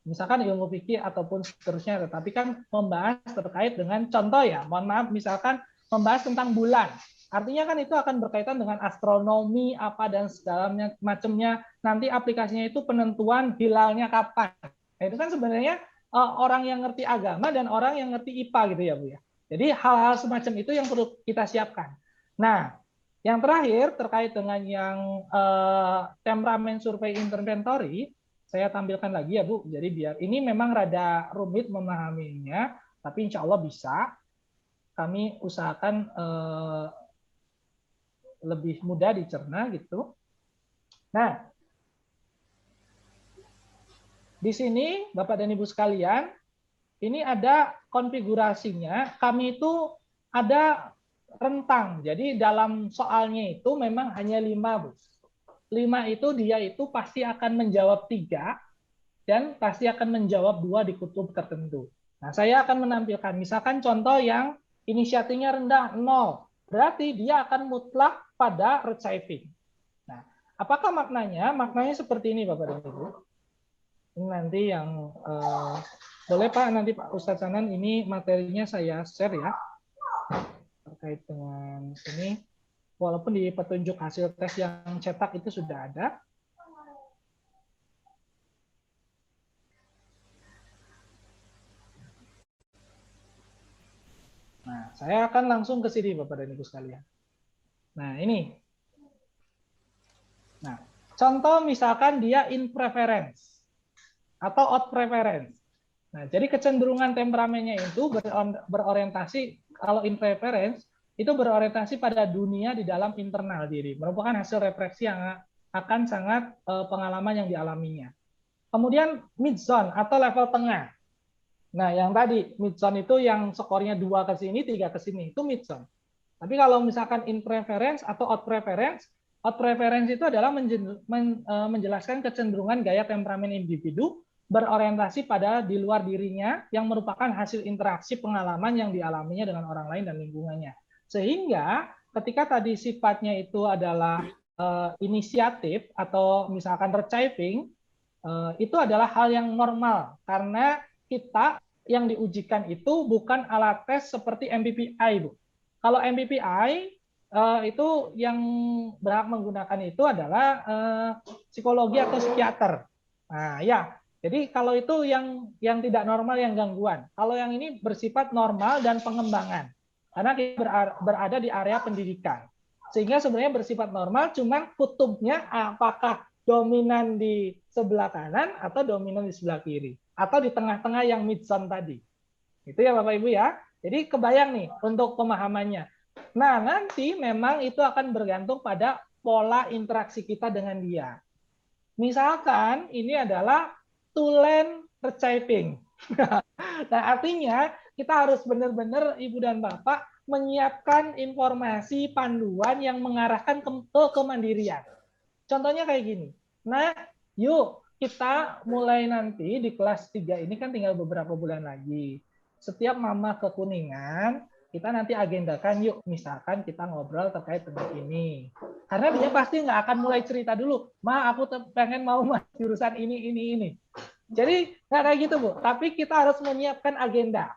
misalkan ilmu fikih ataupun seterusnya, tetapi kan membahas terkait dengan contoh ya, mohon maaf, misalkan membahas tentang bulan. Artinya kan itu akan berkaitan dengan astronomi apa dan segala macamnya. Nanti aplikasinya itu penentuan hilalnya kapan. Nah, itu kan sebenarnya orang yang ngerti agama dan orang yang ngerti IPA gitu ya, Bu ya. Jadi hal-hal semacam itu yang perlu kita siapkan. Nah, yang terakhir terkait dengan yang temperamen survei interventory, saya tampilkan lagi ya, Bu. Jadi biar ini memang rada rumit memahaminya, tapi insya Allah bisa. Kami usahakan lebih mudah dicerna gitu. Nah, di sini Bapak dan Ibu sekalian, ini ada konfigurasinya. Kami itu ada rentang. Jadi dalam soalnya itu memang hanya 5, Bu. 5 itu dia itu pasti akan menjawab 3 dan pasti akan menjawab 2 di kutub tertentu. Nah, saya akan menampilkan misalkan contoh yang inisiatifnya rendah 0. Berarti dia akan mutlak pada retrieving. Nah, apakah maknanya? Maknanya seperti ini Bapak dan Ibu. Ini nanti yang boleh Pak, nanti Pak Ustadz Sanan ini materinya saya share ya. Terkait dengan ini, walaupun di petunjuk hasil tes yang cetak itu sudah ada. Nah, saya akan langsung ke sini Bapak dan Ibu sekalian. Nah, ini. Nah, contoh misalkan dia in preference atau out preference. Nah, jadi kecenderungan temperamennya itu berorientasi, kalau in preference, itu berorientasi pada dunia di dalam internal diri, merupakan hasil refleksi yang akan sangat pengalaman yang dialaminya. Kemudian mid zone atau level tengah. Nah, yang tadi mid zone itu yang skornya 2 ke sini, 3 ke sini, itu mid zone. Tapi kalau misalkan in preference atau out preference itu adalah menjelaskan kecenderungan gaya temperamen individu berorientasi pada di luar dirinya yang merupakan hasil interaksi pengalaman yang dialaminya dengan orang lain dan lingkungannya. Sehingga ketika tadi sifatnya itu adalah inisiatif atau misalkan retrieving, itu adalah hal yang normal karena kita yang diujikan itu bukan alat tes seperti MBPI, Bu. Kalau MBPI itu yang berhak menggunakan itu adalah psikologi atau psikiater. Nah, ya. Jadi kalau itu yang tidak normal, yang gangguan. Kalau yang ini bersifat normal dan pengembangan. Karena kita berada di area pendidikan. Sehingga sebenarnya bersifat normal, cuman kutubnya apakah dominan di sebelah kanan atau dominan di sebelah kiri. Atau di tengah-tengah yang mid-zone tadi. Itu ya Bapak Ibu ya. Jadi kebayang nih untuk pemahamannya. Nah, nanti memang itu akan bergantung pada pola interaksi kita dengan dia. Misalkan ini adalah two-lane retrieving. Nah, artinya kita harus benar-benar Ibu dan Bapak menyiapkan informasi panduan yang mengarahkan ke kemandirian. Contohnya kayak gini. Nah, yuk kita mulai nanti di kelas 3 ini kan tinggal beberapa bulan lagi. Setiap mama ke Kuningan, kita nanti agendakan yuk, misalkan kita ngobrol terkait tentang ini. Karena dia pasti nggak akan mulai cerita dulu, Ma, aku pengen mau jurusan ini. Jadi nggak kayak gitu, Bu. Tapi kita harus menyiapkan agenda.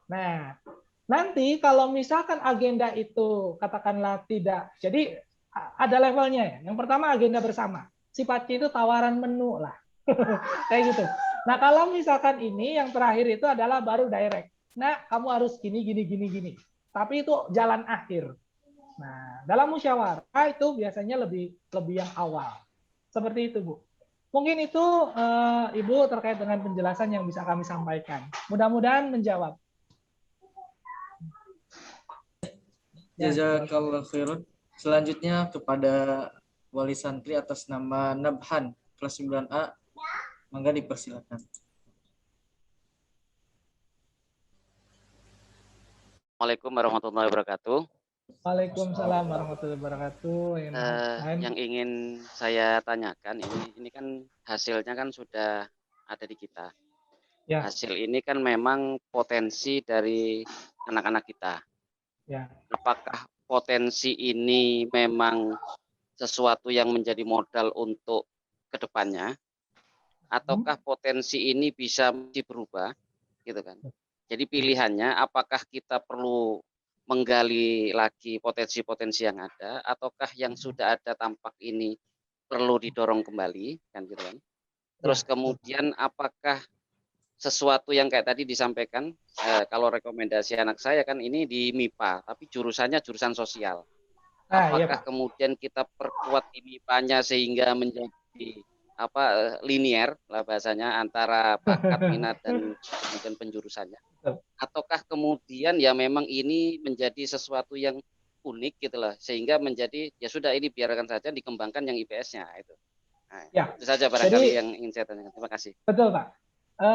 Nah, nanti kalau misalkan agenda itu katakanlah tidak, jadi ada levelnya ya. Yang pertama agenda bersama. Sifatnya itu tawaran menu lah. Kayak gitu. Nah, kalau misalkan ini yang terakhir itu adalah baru direct. Nah, kamu harus gini. Tapi itu jalan akhir. Nah, dalam musyawarah itu biasanya lebih yang awal. Seperti itu, Bu. Mungkin itu Ibu terkait dengan penjelasan yang bisa kami sampaikan. Mudah-mudahan menjawab. Jazakallah khairan. Selanjutnya kepada wali santri atas nama Nabhan kelas 9A. Mangga dipersilakan. Assalamualaikum warahmatullahi wabarakatuh. Waalaikumsalam warahmatullahi wabarakatuh. Yang ingin saya tanyakan ini kan hasilnya kan sudah ada di kita. Ya. Hasil ini kan memang potensi dari anak-anak kita. Ya. Apakah potensi ini memang sesuatu yang menjadi modal untuk kedepannya? Ataukah potensi ini bisa berubah, gitu kan? Jadi pilihannya apakah kita perlu menggali lagi potensi-potensi yang ada, ataukah yang sudah ada tampak ini perlu didorong kembali, kan gitu kan? Terus kemudian apakah sesuatu yang kayak tadi disampaikan, kalau rekomendasi anak saya kan ini di MIPA, tapi jurusannya jurusan sosial. Apakah kemudian kita perkuat di MIPA-nya sehingga menjadi linier lah bahasanya antara bakat, minat dan kemudian penjurusannya, ataukah kemudian ya memang ini menjadi sesuatu yang unik gitu lah sehingga menjadi ya sudah ini biarkan saja dikembangkan yang IPS-nya itu. Nah, itu saja barangkali yang ingin saya tanyakan. Terima kasih. Betul Pak.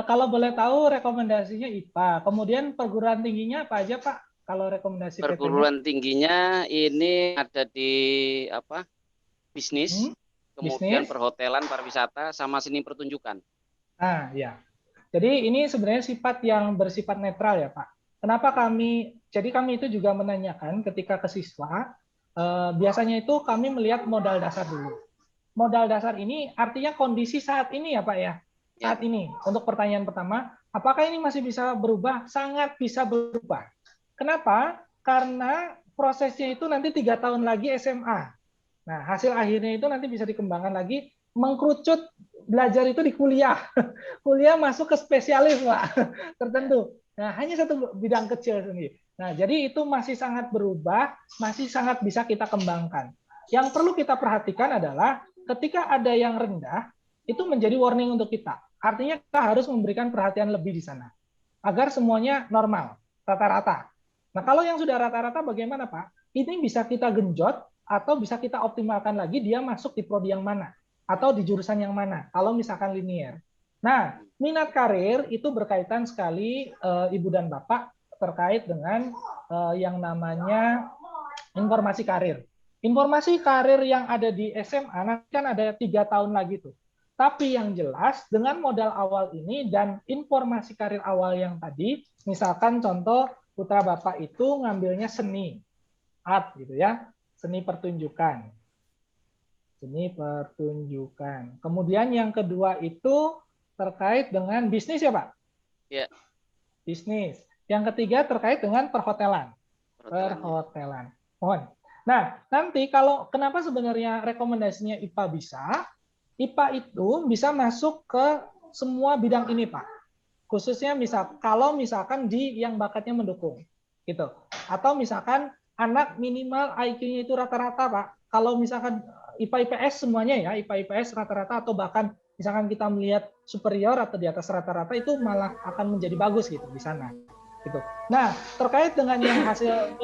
Kalau boleh tahu rekomendasinya IPA, kemudian perguruan tingginya apa aja Pak? Kalau rekomendasi perguruan tingginya ini ada di bisnis. Kemudian perhotelan, pariwisata, sama seni pertunjukan. Nah, ya. Jadi ini sebenarnya sifat yang bersifat netral ya Pak. Kenapa kami itu juga menanyakan ketika ke siswa, biasanya itu kami melihat modal dasar dulu. Modal dasar ini artinya kondisi saat ini ya Pak ya. Saat ini, untuk pertanyaan pertama, apakah ini masih bisa berubah? Sangat bisa berubah. Kenapa? Karena prosesnya itu nanti 3 tahun lagi SMA. Nah, hasil akhirnya itu nanti bisa dikembangkan lagi, mengkerucut belajar itu di kuliah. Kuliah masuk ke spesialis, Pak, tertentu. Nah, hanya satu bidang kecil sendiri. Nah, jadi itu masih sangat berubah, masih sangat bisa kita kembangkan. Yang perlu kita perhatikan adalah ketika ada yang rendah, itu menjadi warning untuk kita. Artinya kita harus memberikan perhatian lebih di sana, agar semuanya normal, rata-rata. Nah, kalau yang sudah rata-rata bagaimana, Pak? Ini bisa kita genjot, atau bisa kita optimalkan lagi dia masuk di prodi yang mana atau di jurusan yang mana kalau misalkan linear. Nah, minat karir itu berkaitan sekali Ibu dan Bapak terkait dengan yang namanya informasi karir. Informasi karir yang ada di SMA nanti kan ada 3 tahun lagi tuh. Tapi yang jelas dengan modal awal ini dan informasi karir awal yang tadi, misalkan contoh putra Bapak itu ngambilnya seni, art gitu ya, seni pertunjukan. Seni pertunjukan. Kemudian yang kedua itu terkait dengan bisnis ya Pak? Iya. Bisnis. Yang ketiga terkait dengan perhotelan. Perhotelan. Mohon. Nah, nanti kalau kenapa sebenarnya rekomendasinya IPA bisa? IPA itu bisa masuk ke semua bidang ini, Pak. Khususnya kalau misalkan di yang bakatnya mendukung, gitu. Atau misalkan anak minimal IQ-nya itu rata-rata, Pak. Kalau misalkan IPA IPS semuanya ya, IPA IPS rata-rata atau bahkan misalkan kita melihat superior atau di atas rata-rata itu malah akan menjadi bagus gitu di sana. Gitu. Nah, terkait dengan yang hasil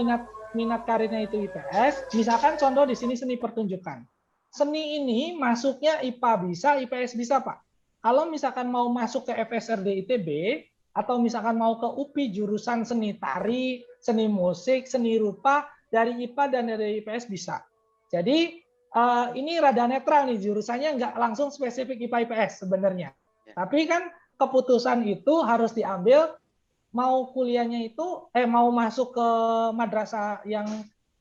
minat karirnya itu IPS, misalkan contoh di sini seni pertunjukan. Seni ini masuknya IPA bisa, IPS bisa, Pak. Kalau misalkan mau masuk ke FSRD ITB, atau misalkan mau ke UPI jurusan seni tari, seni musik, seni rupa, dari IPA dan dari IPS bisa. Jadi ini rada netral nih, jurusannya nggak langsung spesifik IPA IPS sebenarnya. Tapi kan keputusan itu harus diambil mau kuliahnya itu, mau masuk ke madrasah yang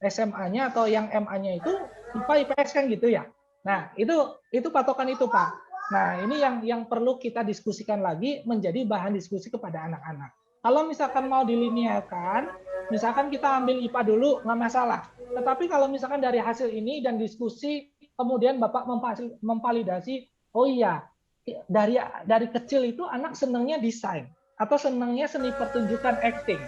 SMA-nya atau yang MA-nya itu IPA IPS kan gitu ya. Nah, itu patokan itu, Pak. Nah, ini yang perlu kita diskusikan lagi menjadi bahan diskusi kepada anak-anak. Kalau misalkan mau dilinearkan, misalkan kita ambil IPA dulu, nggak masalah. Tetapi kalau misalkan dari hasil ini dan diskusi, kemudian Bapak memvalidasi, oh iya, dari kecil itu anak senangnya desain atau senangnya seni pertunjukan acting.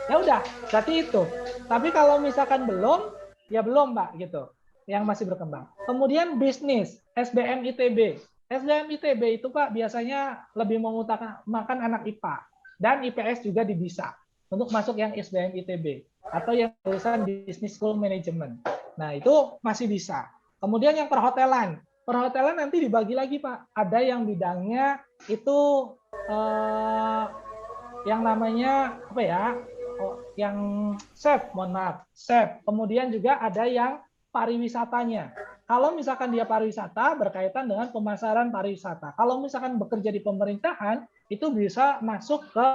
Ya udah, berarti itu. Tapi kalau misalkan belum, ya belum, Mbak, gitu. Yang masih berkembang. Kemudian bisnis, SBM ITB. SBM ITB itu, Pak, biasanya lebih mengutamakan anak IPA. Dan IPS juga bisa untuk masuk yang SBM ITB. Atau yang jurusan Business School Management. Nah, itu masih bisa. Kemudian yang perhotelan. Perhotelan nanti dibagi lagi, Pak. Ada yang bidangnya itu yang namanya apa ya? Yang chef, mohon maaf, chef. Kemudian juga ada yang pariwisatanya. Kalau misalkan dia pariwisata berkaitan dengan pemasaran pariwisata. Kalau misalkan bekerja di pemerintahan itu bisa masuk ke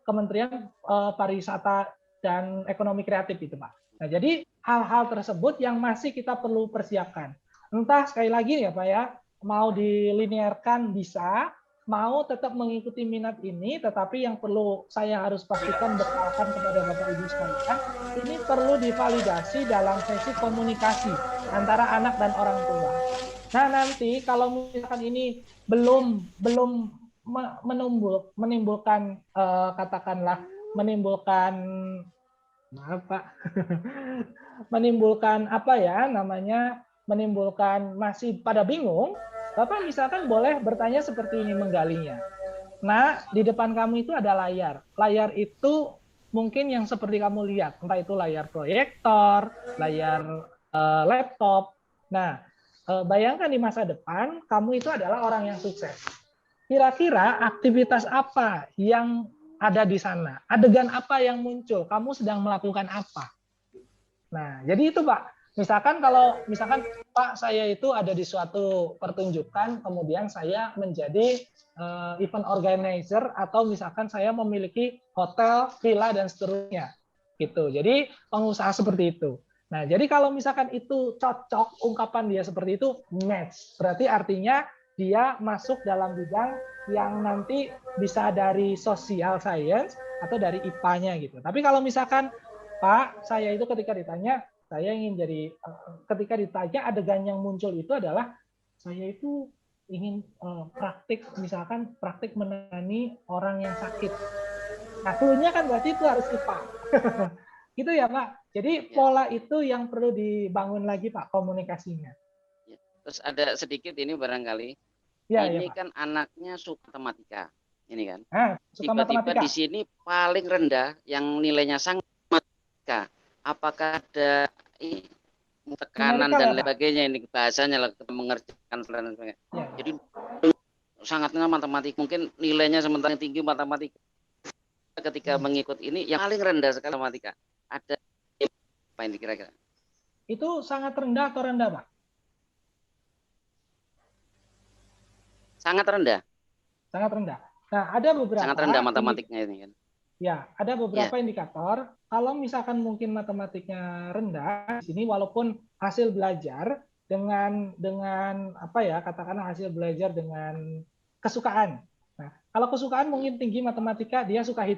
Kementerian Pariwisata dan Ekonomi Kreatif itu, Pak. Nah, jadi hal-hal tersebut yang masih kita perlu persiapkan. Entah sekali lagi ya, Pak ya, mau dilinearkan bisa, mau tetap mengikuti minat ini, tetapi yang perlu saya harus pastikan berkaitan kepada Bapak Ibu sekalian, ini perlu divalidasi dalam sesi komunikasi antara anak dan orang tua. Nah, nanti kalau misalkan ini belum menimbulkan katakanlah menimbulkan maaf Pak, menimbulkan apa ya namanya, menimbulkan masih pada bingung, Bapak misalkan boleh bertanya seperti ini menggalinya. Nah, di depan kamu itu ada layar. Layar itu mungkin yang seperti kamu lihat, entah itu layar proyektor, layar laptop. Nah, bayangkan di masa depan kamu itu adalah orang yang sukses. Kira-kira aktivitas apa yang ada di sana? Adegan apa yang muncul? Kamu sedang melakukan apa? Nah, jadi itu Pak. Misalkan Pak saya itu ada di suatu pertunjukan, kemudian saya menjadi event organizer atau misalkan saya memiliki hotel, villa dan seterusnya. Gitu. Jadi pengusaha seperti itu. Nah, jadi kalau misalkan itu cocok ungkapan dia seperti itu match. Berarti artinya dia masuk dalam bidang yang nanti bisa dari social science atau dari IPA-nya gitu. Tapi kalau misalkan Pak, saya itu ketika ditanya, saya ingin jadi, ketika ditanya adegan yang muncul itu adalah, saya itu ingin misalkan praktik menangani orang yang sakit. Nah, clue-nya kan berarti itu harus IPA. Gitu ya, Pak. Jadi pola itu yang perlu dibangun lagi, Pak, komunikasinya. Terus ada sedikit ini barangkali, ini kan anaknya suka matematika, ini kan. Tiba-tiba di sini paling rendah yang nilainya sangat matematika. Apakah ada tekanan Numerikal dan ya, lain Pak? sebagainya, ini bahasanya lah mengerjakan dan lain sebagainya. Ya. Jadi sangatnya matematik, mungkin nilainya sementara tinggi matematika, ketika mengikut ini yang paling rendah sekali matematika. Ada apa ini kira-kira? Itu sangat rendah atau rendah, Pak? Sangat rendah. Sangat rendah. Nah, ada beberapa Sangat rendah matematiknya ini kan. Ya, ada beberapa indikator. Kalau misalkan mungkin matematiknya rendah di sini, walaupun hasil belajar dengan apa ya, katakanlah hasil belajar dengan kesukaan. Nah, kalau kesukaan mungkin tinggi matematika, dia suka hitung